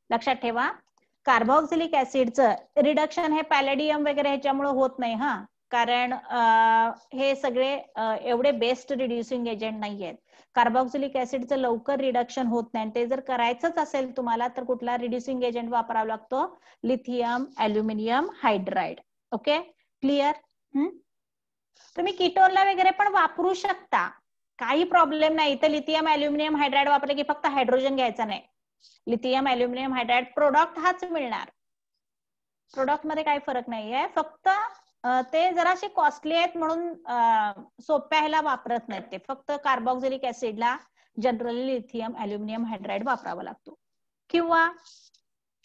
लक्षात ठेवा, कार्बोक्सिलिक ऍसिडचं रिडक्शन हे पॅलेडियम वगैरे ह्याच्यामुळे होत नाही हा, कारण हे सगळे एवढे बेस्ट रिड्युसिंग एजंट नाही आहेत. कार्बोक्सिलिक ऍसिडचं लवकर रिडक्शन होत नाही. ते जर करायचंच असेल तुम्हाला तर कुठला रिड्युसिंग एजंट वापरावा लागतो, lithium aluminium hydride. Okay, clear. तुम्ही कीटोनला वगैरे पण वापरू शकता, काही प्रॉब्लेम नाही. तर लिथियम अल्युमिनियम हायड्राइड वापरले की फक्त हायड्रोजन घ्यायचा नाही. लिथियम अल्युमिनियम हायड्राइड प्रोडक्ट हाच मिळणार, प्रोडक्ट मध्ये काही फरक नाहीये, फक्त ते जराशे कॉस्टली आहेत म्हणून सोप्या ह्याला वापरत नाहीत ते. फक्त कार्बोक्सिलिक ऍसिडला जनरली लिथियम अल्युमिनियम हायड्राइड वापरावा लागतो. किंवा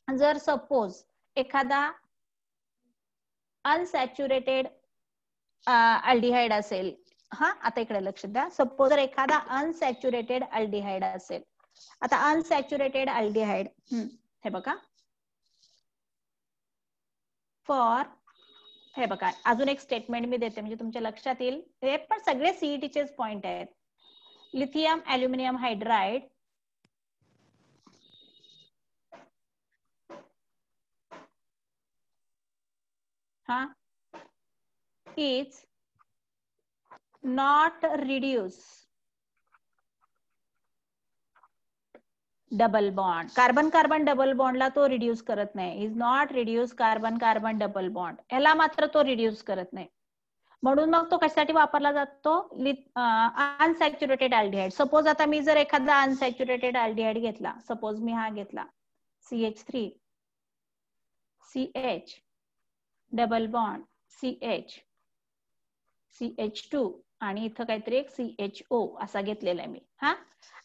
जर सपोज एखादा अनसॅच्युरेटेड अल्डिहाइड असेल, हा आता इकडे लक्ष द्या, सपोज जर एखादा अनसॅच्युरेटेड अल्डिहाइड असेल. आता अनसॅच्युरेटेड अल्डिहाइड हे बघा, फॉर, हे बघा अजून एक स्टेटमेंट मी देते म्हणजे तुमच्या लक्षात येईल. हे पण सगळे सीईटीचेच पॉइंट आहेत. लिथियम अल्युमिनियम हायड्राइड हा is not reduce double bond. Carbon carbon double बॉन्डला तो रिड्यूस करत नाही. Is not reduce carbon carbon double bond, ह्याला मात्र तो रिड्यूस करत नाही. म्हणून मग तो कशासाठी वापरला जातो, अनसॅच्युरेटेड अल्डिहाइड. सपोज आता मी जर एखादा अनसॅच्युरेटेड अल्डिहाइड घेतला, सपोज मी हा घेतला CH3 CH double bond CH CH2 आणि इथं काहीतरी एक CHO असा घेतलेला आहे मी. हा,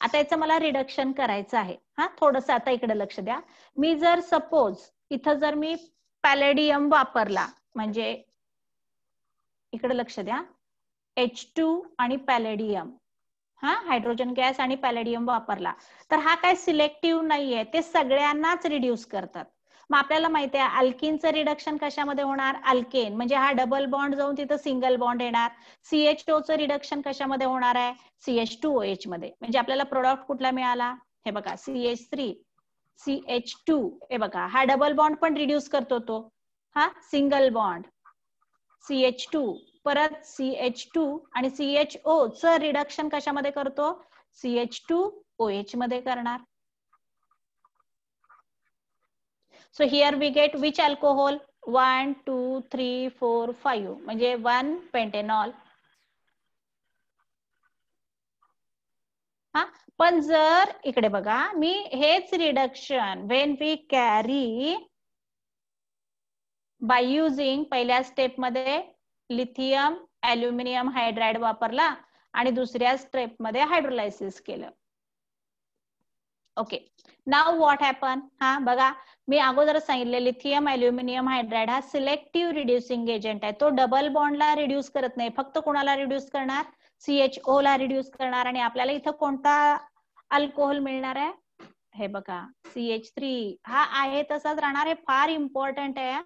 आता याचं मला रिडक्शन करायचं आहे. हा, थोडस आता इकडे लक्ष द्या. मी जर सपोज इथं जर मी पॅलेडियम वापरला, म्हणजे इकडे लक्ष द्या, H2 आणि पॅलेडियम, हा हायड्रोजन गॅस आणि पॅलेडियम वापरला, तर हा काय सिलेक्टिव्ह नाहीये, ते सगळ्यांनाच रिड्यूस करतात. मग आपल्याला माहिती आहे अल्किनचं रिडक्शन कशामध्ये होणार, अल्केन म्हणजे हा डबल बॉन्ड जाऊन तिथं सिंगल बॉन्ड येणार. CHOचं रिडक्शन कशामध्ये होणार आहे, CH2OH मध्ये. म्हणजे आपल्याला प्रोडक्ट कुठला मिळाला, हे बघा CH3 CH2, हे बघा हा डबल बॉन्ड पण रिड्यूस करतो तो, हा सिंगल बॉन्ड CH2, परत CH2 आणि CHO चं रिडक्शन कशामध्ये करतो, CH2OH मध्ये करणार. So here we get which alcohol, 1 2 3 4 5 म्हणजे 1 पेंटेनॉल. हा, पण जर इकडे बघा मी हेच reduction when we carry by using पहिल्या स्टेप मध्ये लिथियम अल्युमिनियम हायड्राइड वापरला आणि दुसऱ्या स्टेप मध्ये हायड्रोलायसिस केलं. Okay, now what happen. हा बघा मी अगोदर सांगितले लिथियम अल्युमिनियम हायड्राइड हा सिलेक्टिव्ह रिड्युसिंग एजंट आहे. तो डबल बॉन्डला रिड्यूस करत नाही, फक्त कोणाला रिड्यूस करणार, CHO ला रिड्यूस करणार. आणि आपल्याला इथं कोणता अल्कोहोल मिळणार आहे, हे बघा CH3, हा आहे तसाच राहणार. हे फार इम्पॉर्टंट आहे,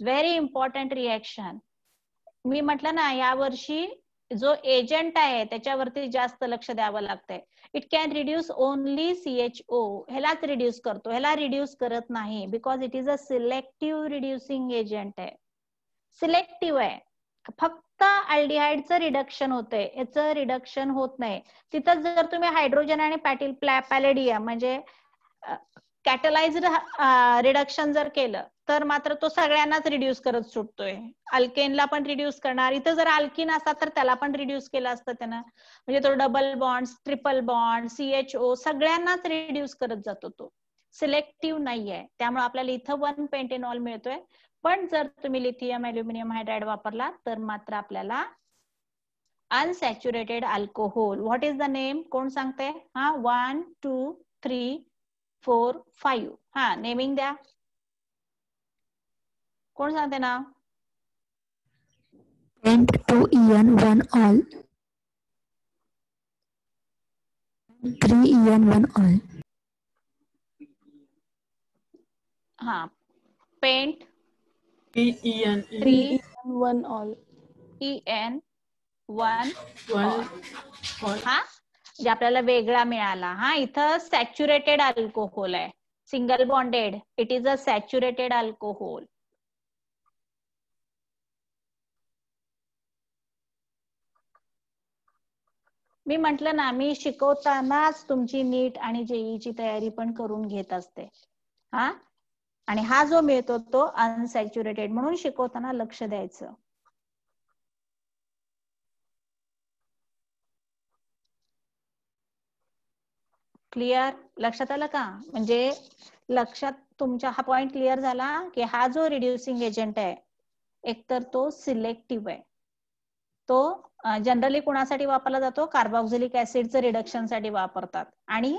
व्हेरी इम्पॉर्टंट रिएक्शन. मी म्हटलं ना या वर्षी जो एजंट आहे त्याच्यावरती जास्त लक्ष द्यावं लागतंय. It can reduce only CHO, ह्यालाच रिड्यूस करतो, ह्याला रिड्यूस करत नाही, because it is a selective reducing agent आहे. सिलेक्टिव्ह आहे, फक्त अल्डिहाइडचं रिडक्शन होतंय, याचं रिडक्शन होत नाही. तिथं जर तुम्ही हायड्रोजन आणि पॅलेडियम म्हणजे कॅटलाइज्ड रिडक्शन जर केलं तर मात्र तो सगळ्यांनाच रिड्यूस करत सुटतोय. अल्केनला पण रिड्यूस करणार. इथं जर अल्किन असता तर त्याला पण रिड्यूस केलं असतं त्यानं. म्हणजे तो double bond, triple bond, CHO सगळ्यांनाच रिड्यूस करत जातो. तो सिलेक्टिव्ह नाहीये, त्यामुळे आपल्याला इथं 1 पेंटेनॉल मिळतोय. पण जर तुम्ही लिथियम अल्युमिनियम हायड्राइड वापरला तर मात्र आपल्याला unsaturated alcohol, what is the name, कोण सांगते. हा 1 2 3 4 5, हा नेमिंग द्या, कोण सांगते नाव. Pent 2En 1 all. 3En1all. हा paint 3En. 3En1 all. En1 1 all. all. हा म्हणजे आपल्याला वेगळा मिळाला. हा इथं सॅच्युरेटेड अल्कोहोल आहे, single bonded. It is a saturated alcohol. मी म्हंटल ना, मी शिकवतानाच तुमची नीट आणि जेईची तयारी पण करून घेत असते. हा आणि हा जो मिळतो तो अनसॅच्युरेटेड, म्हणून शिकवताना लक्ष द्यायचं. क्लिअर? लक्षात आलं का? म्हणजे लक्षात तुमच्या हा पॉइंट क्लिअर झाला की हा जो रिड्युसिंग एजंट आहे, एकतर तो सिलेक्टिव्ह आहे. तो जनरली कोणासाठी वापरला जातो? कार्बोक्सिलिक ऍसिडचं रिडक्शन साठी वापरतात. आणि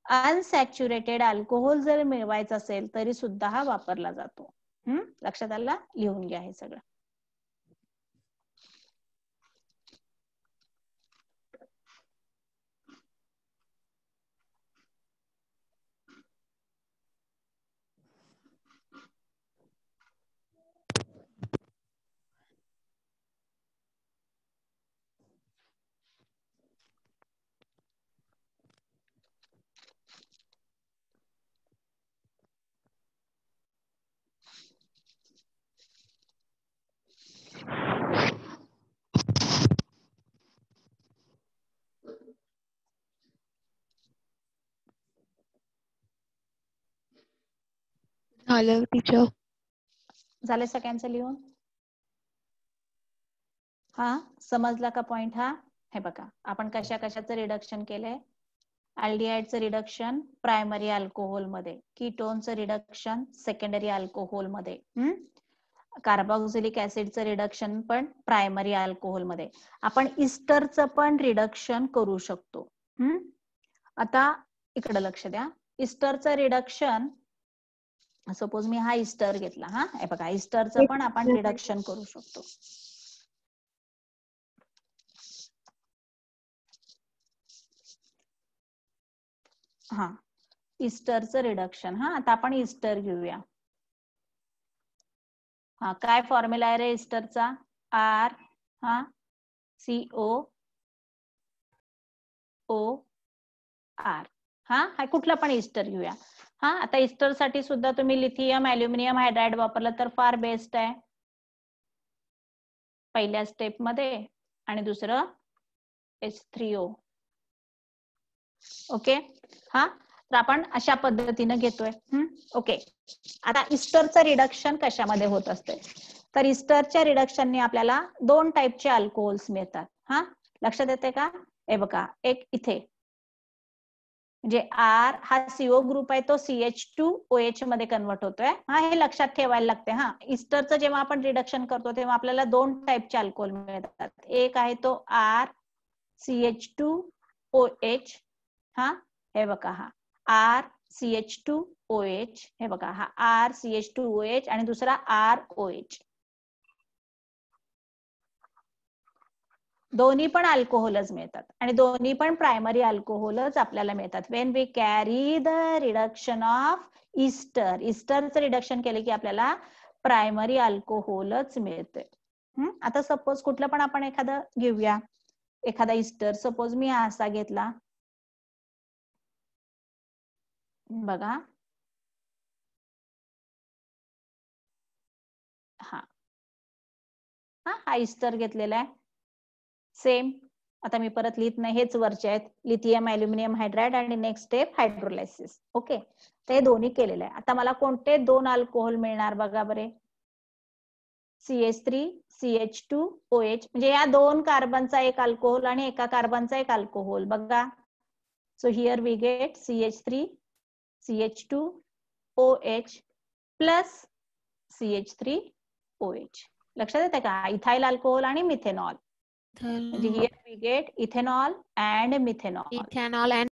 अनसॅच्युरेटेड अल्कोहोल जर मिळवायचं असेल तरी सुद्धा हा वापरला जातो. लक्षात आला? लिहून घ्या हे सगळं. झालं टीचर. झालं सगळ्यांचं लिहून? हा समजला का पॉइंट? हा हे बघा, आपण कशा कशाचं रिडक्शन केलंय. अल्डिहाइडचं रिडक्शन प्रायमरी अल्कोहोल मध्ये, कीटोनचं रिडक्शन सेकंडरी अल्कोहोल मध्ये, कार्बोक्सिलिक ऍसिडचं रिडक्शन पण प्रायमरी अल्कोहोल मध्ये. आपण इस्टरचं पण रिडक्शन करू शकतो. आता इकडे लक्ष द्या. इस्टरचं रिडक्शन, सपोज मी हा इस्टर घेतला. हा हे बघा, इस्टरचं पण आपण रिडक्शन करू शकतो. हा इस्टरचं रिडक्शन. हा आता आपण इस्टर घेऊया. हा काय फॉर्म्युला आहे रे इस्टरचा? R हा COOR. हा कुठला पण इस्टर घेऊया. हा आता इस्टर साठी सुद्धा तुम्ही लिथियम ऍल्युमिनियम हायड्राइड वापरलं तर फार बेस्ट आहे पहिल्या स्टेप मध्ये, आणि दुसरं H3O. ओके. हा तर आपण अशा पद्धतीनं घेतोय. ओके. आता इस्टरचं रिडक्शन कशामध्ये होत असते? तर इस्टरच्या रिडक्शनने आपल्याला 2 टाईपचे अल्कोहोल्स मिळतात. हा लक्षात येते का? हे बघा, एक इथे म्हणजे R हा CO ग्रुप आहे, तो CH2OH मध्ये कन्वर्ट होतोय. हा हे लक्षात ठेवायला लागते. हा इस्टरचं जेव्हा आपण रिडक्शन करतो तेव्हा आपल्याला 2 टाईपचे अल्कोहोल मिळतात. एक आहे तो RCH2OH. हा हे बघा, हा RCH2OH. हे बघा, हा RCH2OH आणि दुसरा ROH. दोन्ही पण अल्कोहोलच मिळतात आणि दोन्ही पण प्रायमरी अल्कोहोलच आपल्याला मिळतात. When we carry the reduction of ester, इस्टरचं रिडक्शन केले की आपल्याला प्रायमरी अल्कोहोलच मिळते. आता सपोज कुठलं पण आपण एखादं घेऊया, एखादा इस्टर. सपोज मी असा घेतला बघा. हा इस्टर घेतलेला आहे. सेम. आता मी परत लिहित नाही, हेच वरचे आहेत. लिथियम ऍल्युमिनियम हायड्राइड आणि नेक्स्ट स्टेप हायड्रोलायसिस. ओके. तर हे दोन्ही केलेलं आहे. आता मला कोणते 2 अल्कोहोल मिळणार बघा बरे? CH3 CH2OH, म्हणजे या 2 कार्बनचा एक अल्कोहोल आणि एका कार्बनचा एक अल्कोहोल बघा. So here we get CH3 CH2OH plus CH3OH. लक्षात येते का? इथाइल अल्कोहोल आणि मिथेनॉल. म्हणजे here we get ethanol and methanol. Ethanol and.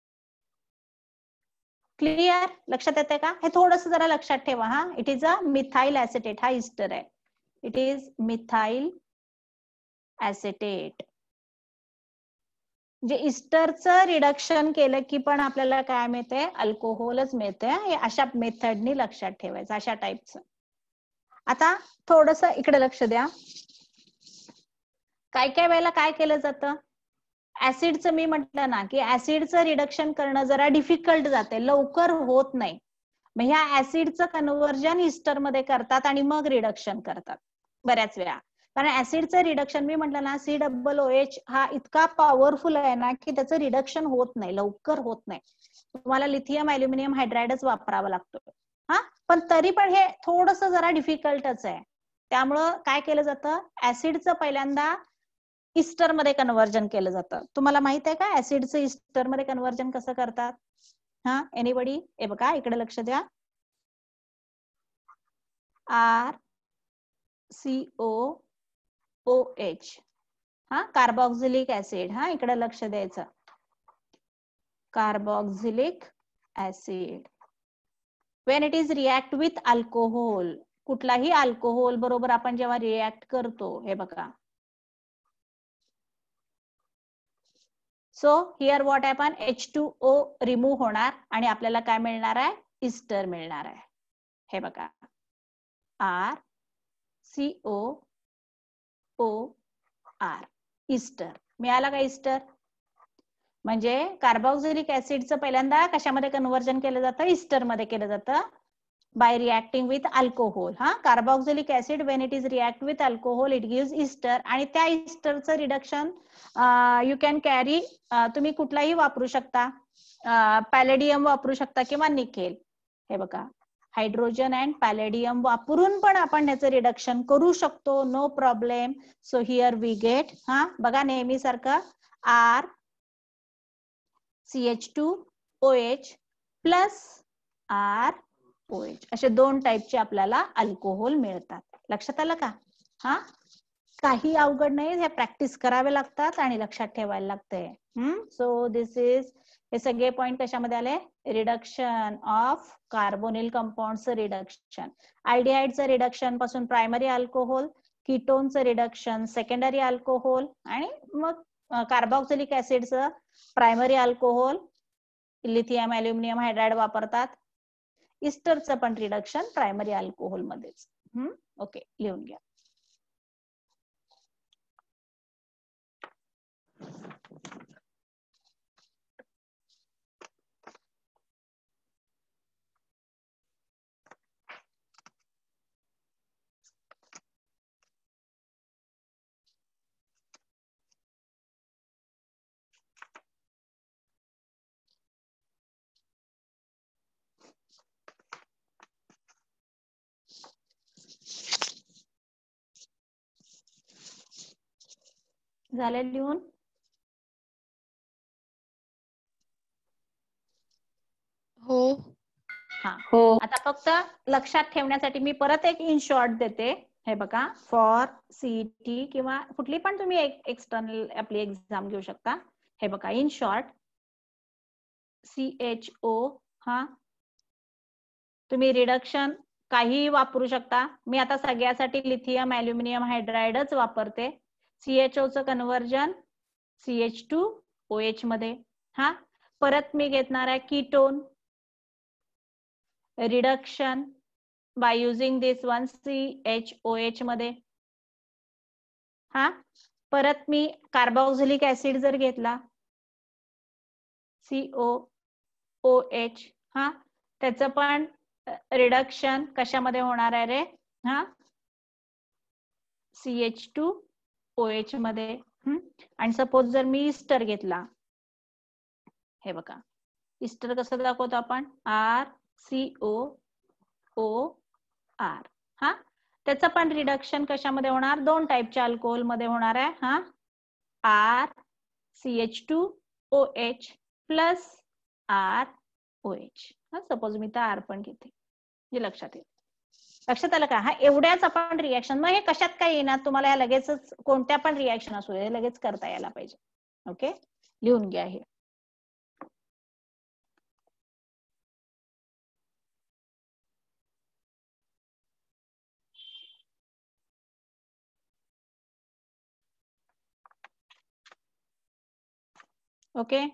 Clear? लक्षात येते का? हे थोडस जरा लक्षात ठेवा. हा it is a methyl acetate. हा इस्टर आहे. It is methyl acetate. जे इस्टरचं रिडक्शन केलं की पण आपल्याला काय मिळते, अल्कोहोलच मिळते. हे अशा मेथडनी लक्षात ठेवायचं, अशा टाईपचं. आता थोडस इकडे लक्ष द्या. काय काय वेळेला काय केलं जातं, ऍसिडचं मी म्हटलं ना की ऍसिडचं रिडक्शन करणं जरा डिफिकल्ट जाते, लवकर होत नाही. मग ह्या ऍसिडचं कन्व्हर्जन इस्टरमध्ये करतात आणि मग रिडक्शन करतात बऱ्याच वेळा. कारण ऍसिडचं रिडक्शन मी म्हटलं ना, COOH हा इतका पॉवरफुल आहे ना की त्याचं रिडक्शन होत नाही, लवकर होत नाही. तुम्हाला लिथियम अल्युमिनियम हायड्राइडच वापरावा लागतो. हा, पण तरी पण हे थोडस जरा डिफिकल्टच आहे. त्यामुळं काय केलं जातं, ऍसिडचं पहिल्यांदा इस्टर मध्ये कन्व्हर्जन केलं जातं. तुम्हाला माहित आहे का ऍसिडचं इस्टर मध्ये कन्व्हर्जन कसं करतात? हा, एनीबडी? हे बघा इकडे लक्ष द्या. RCOOH, हा, कार्बोक्सिलिक ऍसिड. हा, इकडे लक्ष द्यायचं. Carboxylic acid when it is react with alcohol, कुठलाही अल्कोहोल बरोबर आपण जेव्हा रिएक्ट करतो, हे बघा. So here what happen, H2O remove होणार आणि आपल्याला काय मिळणार आहे, इस्टर मिळणार आहे. हे बघा, RCOOR, इस्टर मिळाला का इस्टर? म्हणजे कार्बोक्सिलिक ऍसिडचं पहिल्यांदा कशामध्ये कन्व्हर्जन केलं जातं, इस्टर मध्ये केलं जातं, बाय रिएक्टिंग विथ अल्कोहोल. हा, carboxylic acid when it is react with alcohol it gives ester. आणि त्या इस्टरचं रिडक्शन यू कॅन कॅरी, तुम्ही कुठलाही वापरू शकता, पॅलेडियम वापरू शकता किंवा निकेल. हे बघा, हायड्रोजन अँड पॅलेडियम वापरून पण आपण ह्याचं रिडक्शन करू शकतो, no problem. So here we get, हा बघा नेहमी सारखं, RCH2OH प्लस ROH असे दोन टाईपचे आपल्याला अल्कोहोल मिळतात. लक्षात आलं का? हा, काही अवघड नाही, हे प्रॅक्टिस करावे लागतात आणि लक्षात ठेवायला लागते. सो दिस इज, हे सगळे पॉइंट कशामध्ये आले, रिडक्शन ऑफ कार्बोनिल कंपाऊंडचं रिडक्शन, अल्डिहाइडचं रिडक्शन पासून प्रायमरी अल्कोहोल, कीटोनचं रिडक्शन सेकंडरी अल्कोहोल, आणि मग कार्बोक्सिलिक ऍसिडचं primary alcohol, lithium aluminium hydride वापरतात. इस्टरचं पण रिडक्शन प्रायमरी अल्कोहोल मध्येच. ओके, लिहून घ्या. झाले लिहून? हो. हा, हो. आता फक्त लक्षात ठेवण्यासाठी मी परत एक इन शॉर्ट देते. हे बघा, फॉर सीईटी किंवा कुठली पण तुम्ही एक्सटर्नल आपली एक्झाम घेऊ शकता. हे बघा, इन शॉर्ट CHO, हा, तुम्ही रिडक्शन काही वापरू शकता. मी आता सगळ्यासाठी लिथियम अल्युमिनियम हायड्राइडच वापरते. CHOचं कन्व्हर्जन CH2OH मध्ये. हा, परत मी घेणार आहे ketone reduction by using this one CHOH मध्ये. हा, परत मी कार्बोक्सिलिक ऍसिड जर घेतला COOH, हा, त्याचं पण रिडक्शन कशामध्ये होणार आहे रे, हा, CH2OH मध्ये. आणि सपोज जर मी इस्टर घेतला, हे बघा, इस्टर कसं दाखवतो आपण, RCOOR. हा, त्याचं पण रिडक्शन कशामध्ये होणार, दोन टाईपच्या अल्कोहोल मध्ये होणार आहे. हा, RCH2OH प्लस ROH. सपोज मी तर R पण घेते, हे लक्षात येईल. लक्षात आलं का? हा, एवढ्याच आपण रिएक्शन, मग हे कशात काय येणार तुम्हाला, या लगेचच कोणत्या पण रिएक्शन असू दे लगेच करता यायला पाहिजे. ओके, लिहून घ्या हे. ओके.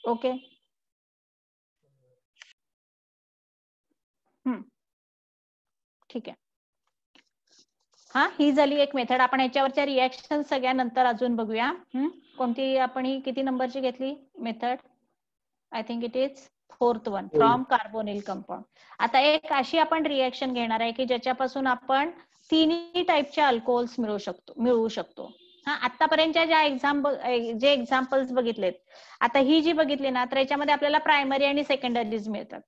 ओके. ठीक आहे. हा, ही झाली एक मेथड. आपण याच्यावरच्या रिएक्शन सगळ्या नंतर अजून बघूया. कोणती आपण ही किती नंबरची घेतली method? I think it is 4th one, from carbonyl compound. आता एक अशी आपण रिएक्शन घेणार आहे की ज्याच्यापासून आपण तिन्ही टाईपचे अल्कोहोल्स मिळवू शकतो. हा, आतापर्यंतच्या जे एक्झाम्पल्स बघितलेत, आता ही जी बघितली ना, तर याच्यामध्ये आपल्याला प्रायमरी आणि सेकंडरीज मिळतात.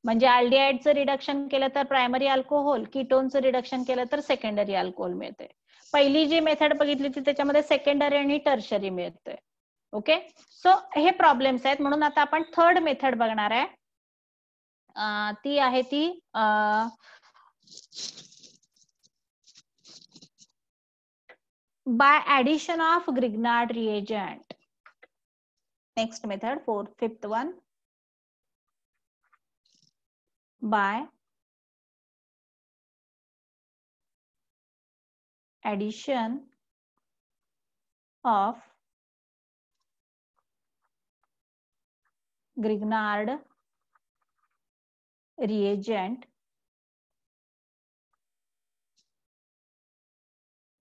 म्हणजे अल्डिहाइडचं रिडक्शन केलं तर प्रायमरी अल्कोहोल, कीटोनचं रिडक्शन केलं तर सेकंडरी अल्कोहोल मिळते. पहिली जी मेथड बघितली होती त्याच्यामध्ये सेकंडरी आणि टर्शरी मिळते. ओके. सो हे प्रॉब्लेम्स आहेत, म्हणून आता आपण थर्ड मेथड बघणार आहे. ती आहे ती by addition of Grignard reagent. Next method, 5th one, by addition of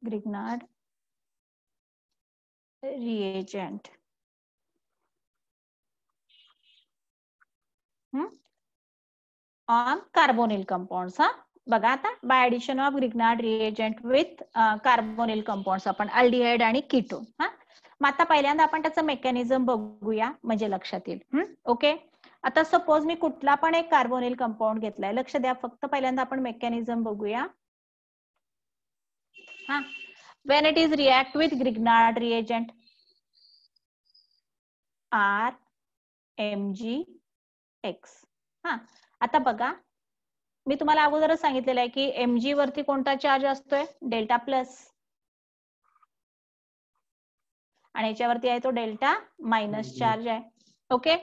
Grignard reagent, on carbonyl compounds. हा, बघा आता, bye addition of Grignard reagent with carbonyl compounds, आपण अल्डिहाइड आणि कीटोन. हा, मग आता पहिल्यांदा आपण त्याचं मेकॅनिझम बघूया म्हणजे लक्षात येईल. ओके. आता सपोज मी कुठला पण एक कार्बोनिल कंपाऊंड घेतलाय, लक्ष द्या फक्त, पहिल्यांदा आपण मेकॅनिझम बघूया. हा, when it is react with Grignard reagent, R MgX. हा, आता बघा, मी तुम्हाला अगोदरच सांगितलेलं आहे की Mg वरती कोणता चार्ज असतोय? डेल्टा प्लस, आणि याच्यावरती आहे तो डेल्टा मायनस चार्ज आहे. ओके.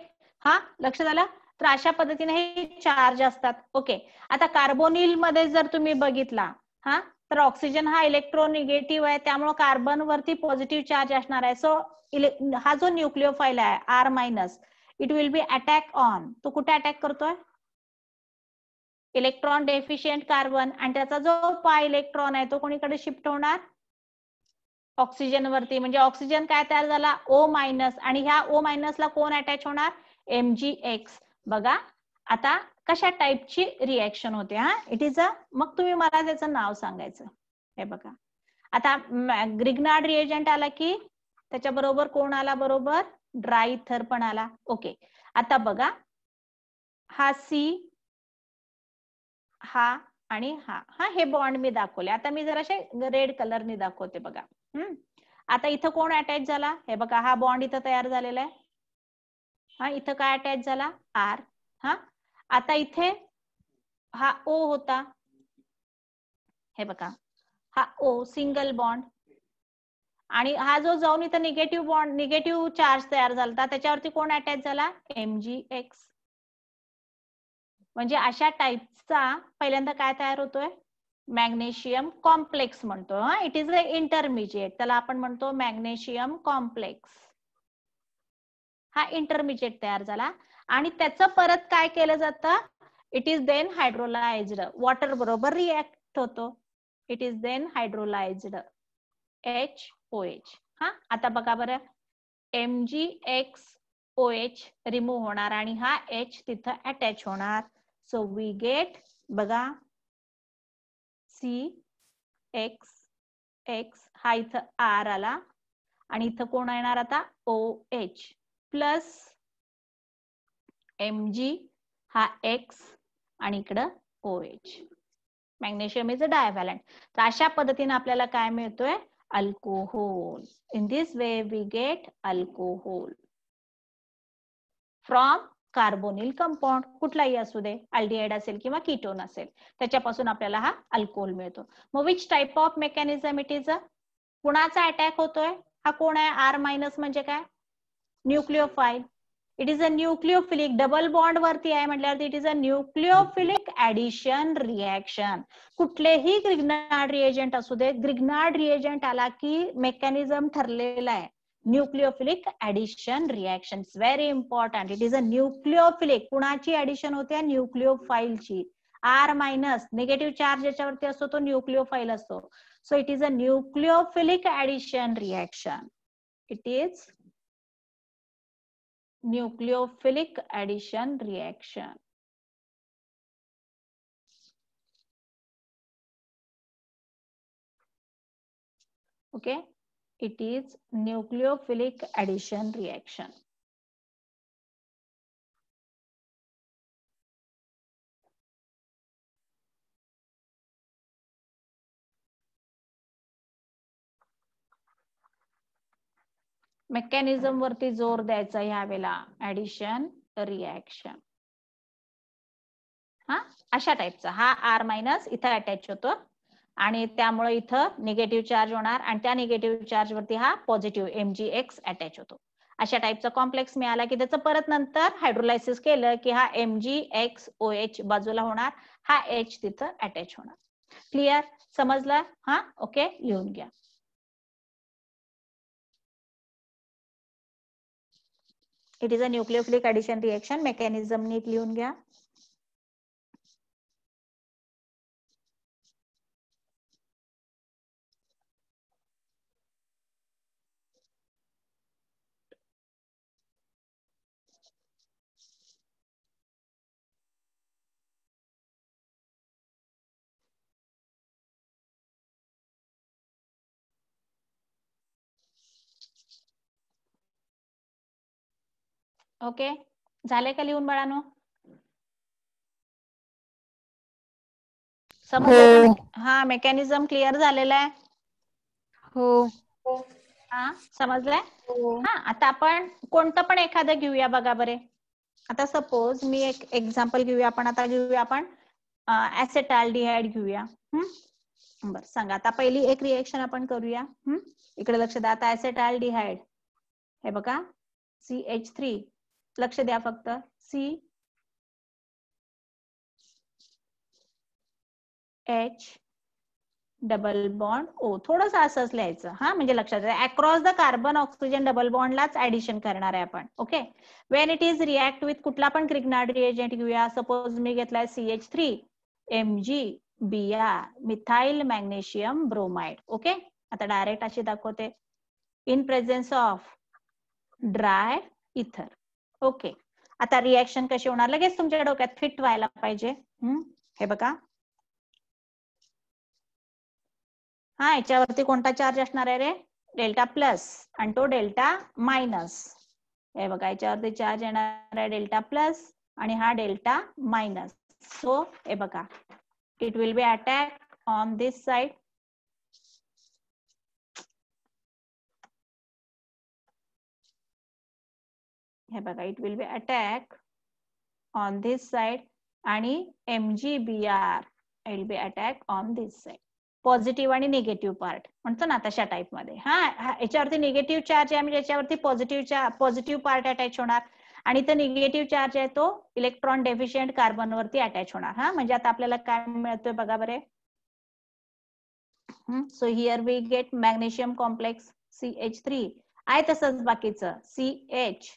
हा, लक्षात आलं? तर अशा पद्धतीने हे चार्ज असतात. ओके. आता कार्बोनिल मध्ये जर तुम्ही बघितला, हा, तर ऑक्सिजन हा इलेक्ट्रोनिगेटिव्ह आहे, त्यामुळे कार्बन वरती पॉझिटिव्ह चार्ज असणार आहे. सो हा जो न्यूक्लिओफाईल आहे R minus, it will be attack on. तो कुठे अटॅक करतोय? इलेक्ट्रॉन डेफिशियंट कार्बन, आणि त्याचा जो पाय इलेक्ट्रॉन आहे तो कोणीकडे शिफ्ट होणार? ऑक्सिजन वरती. म्हणजे ऑक्सिजन काय तयार झाला? O मायनस, आणि ह्या O मायनस ला कोण अटॅच होणार? MgX. बघा आता कशा टाईपची रिएक्शन होते. हा, इट इज अ, मग तुम्ही मला त्याचं नाव सांगायचं. हे बघा, आता ग्रिग्नार्ड रिएजंट आला की त्याच्या बरोबर कोण आला? बरोबर ड्राय इथर पण आला. ओके. आता बघा, हा C, हा आणि हा, हा हे बॉन्ड मी दाखवले. आता मी जराशे रेड कलरने दाखवते. बघा, आता इथं कोण अटॅच झाला? हे बघा, हा बॉन्ड इथं तयार झालेला आहे. हा, इथं काय अटॅच झाला? R. हा, आता इथे हा O होता. हे बघा, हा O सिंगल बॉन्ड, आणि हा जो जाऊन इथं निगेटिव्ह बॉन्ड, निगेटिव्ह चार्ज तयार झाला, त्याच्यावरती कोण अटॅच झाला? MgX. म्हणजे अशा टाईपचा पहिल्यांदा काय तयार होतोय? मॅग्नेशियम कॉम्प्लेक्स म्हणतो. हा, इट इज अ इंटरमिजिएट, त्याला आपण म्हणतो मॅग्नेशियम कॉम्प्लेक्स. हा इंटरमिजिएट तयार झाला, आणि त्याचं परत काय केलं जातं? It is then hydrolysed, water बरोबर रिएक्ट होतो. It is then hydrolysed, HOH. हा, आता बघा बरं, MgXOH रिमूव्ह होणार आणि हा H तिथं अटॅच होणार. सो वी गेट, बघा, CXX, हा इथं R आला, आणि इथं कोण येणार आता? OH प्लस Mg, हा X, आणि इकडं OH. Magnesium is a divalent. तर अशा पद्धतीने आपल्याला काय मिळतोय? Alcohol. In this way we get alcohol. From carbonyl compound, कुठलाही असू दे, अल्डिहाइड असेल किंवा कीटोन असेल, त्याच्यापासून आपल्याला हा अल्कोहोल मिळतो. मग which type of mechanism it is? कुणाचा अटॅक होतोय? हा कोण आहे? R मायनस म्हणजे काय? Nucleophile. It is a nucleophilic, double bond वरती आहे म्हटल्यावरती it is a nucleophilic addition reaction. कुठलेही ग्रिग्नार्ड रिएजंट असू दे, ग्रिग्नार्ड रिएजंट आला की मेकॅनिझम ठरलेला आहे, nucleophilic addition reaction. Very important. It is a nucleophilic. कुणाची ऍडिशन होते? न्यूक्लिओफाईलची. R मायनस निगेटिव्ह चार्ज ज्याच्यावरती असतो तो न्यूक्लिओफाईल असतो. So it is a nucleophilic addition reaction. It is nucleophilic addition reaction. Okay, it is nucleophilic addition reaction. Mechanism वरती जोर द्यायचा ह्यावेळेला, addition reaction. हा अशा टाइपचा हा R मायनस इथं अटॅच होतो आणि त्यामुळे इथं निगेटिव्ह चार्ज होणार आणि त्या निगेटिव्ह चार्ज वरती हा पॉझिटिव्ह MgX अटॅच होतो. अशा टाइपचा कॉम्प्लेक्स मिळाला की त्याचं परत नंतर हायड्रोलायसिस केलं की हा MgXOH बाजूला होणार, हा H तिथं अटॅच होणार. क्लिअर? समजलं? हा ओके, लिहून घ्या. It is a nucleophilic addition reaction. Mechanism नीट लिहून घ्या. ओके, झाले का लिहून बाळांनो? समजलं? हा मेकॅनिझम क्लिअर झालेला आहे? हो. हा समजलंय? हा आता आपण कोणतं पण एखादं घेऊया बघा बरे. आता सपोज मी एक एक्झाम्पल घेऊया आपण. आता घेऊया आपण ऍसेटाल्डिहाइड घेऊया. बर सांगा आता पहिली एक रिएक्शन आपण करूया. इकडे लक्ष द्या. आता ऍसेटाल्डिहाइड हे बघा CH3, लक्ष द्या फक्त. CH डबल बॉन्ड O, थोडंसं असंच लिहायचं हा, म्हणजे लक्षात द्या across the carbon oxygen double बॉन्डलाच ऍडिशन करणार आहे आपण. Okay, when it is react with कुठला पण ग्रिग्नार्ड रिएजंट घेऊया. सपोज मी घेतलाय CH3 MgBr methyl magnesium bromide. Okay, आता डायरेक्ट अशी दाखवते. In presence of dry ether. Okay, आता रिएक्शन कशी होणार लगेच तुमच्या डोक्यात फिट व्हायला पाहिजे. हे बघा हा, याच्यावरती कोणता चार्ज असणार आहे रे? डेल्टा प्लस आणि तो डेल्टा मायनस. हे बघा याच्यावरती चार्ज येणार आहे डेल्टा प्लस आणि हा डेल्टा मायनस. सो हे बघा it will be attack on this side. हे बघा it will be attack on this side आणि MgBr will be attack on this side. Positive आणि निगेटिव्ह पार्ट म्हणतो ना तशा टाइप मध्ये. हा याच्यावरती निगेटिव्ह चार्ज आहे म्हणजे याच्यावरती पॉझिटिव्ह पार्ट अटॅच होणार आणि इथं निगेटिव्ह चार्ज आहे तो इलेक्ट्रॉन डेफिशियंट कार्बन वरती अटॅच होणार. हा म्हणजे आता आपल्याला काय मिळतोय बघा बरे. So here we get magnesium complex CH3 आहे तसंच बाकीचं CH.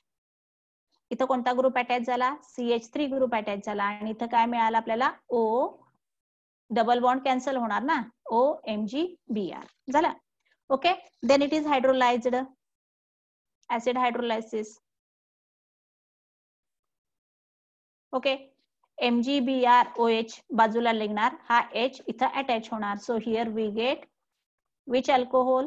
इथं कोणता ग्रुप अटॅच झाला? CH3 ग्रुप अटॅच झाला आणि इथं काय मिळालं आपल्याला? O डबल बॉन्ड कॅन्सल होणार ना, OMgBr झाला. Okay, then it is hydrolysed acid hydrolysis. Okay, MgBrOH बाजूला लिखणार, हा H इथं अटॅच होणार. So here we get which alcohol?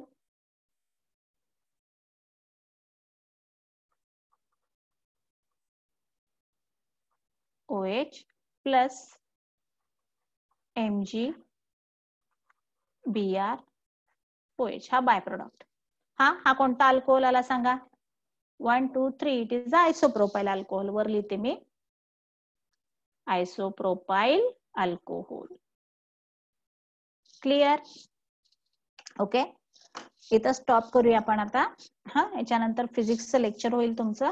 OH plus MgBrOH हा बाय प्रोडक्ट. हा कोणता अल्कोहोल आला सांगा? 1 2 3 इट इज आयसोप्रोपाइल अल्कोहोल. वर लिहिते मी आयसोप्रोपाइल अल्कोहोल. क्लिअर? ओके, इथं स्टॉप करूया आपण आता. हा, याच्यानंतर फिजिक्सचं लेक्चर होईल तुमचं.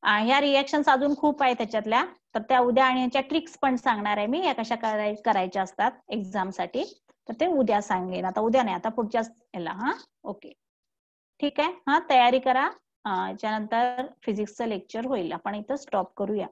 ह्या रिएक्शन्स अजून खूप आहे त्याच्यातल्या, तर त्या उद्या आणि याच्या ट्रिक्स पण सांगणार आहे मी, या कशा करायच्या असतात एक्झाम साठी, तर ते उद्या सांगेन. आता उद्या नाही, आता पुढच्या याला. हा, ओके, ठीक आहे. हा, तयारी करा. याच्यानंतर फिजिक्सचं लेक्चर होईल. आपण इथं स्टॉप करूया.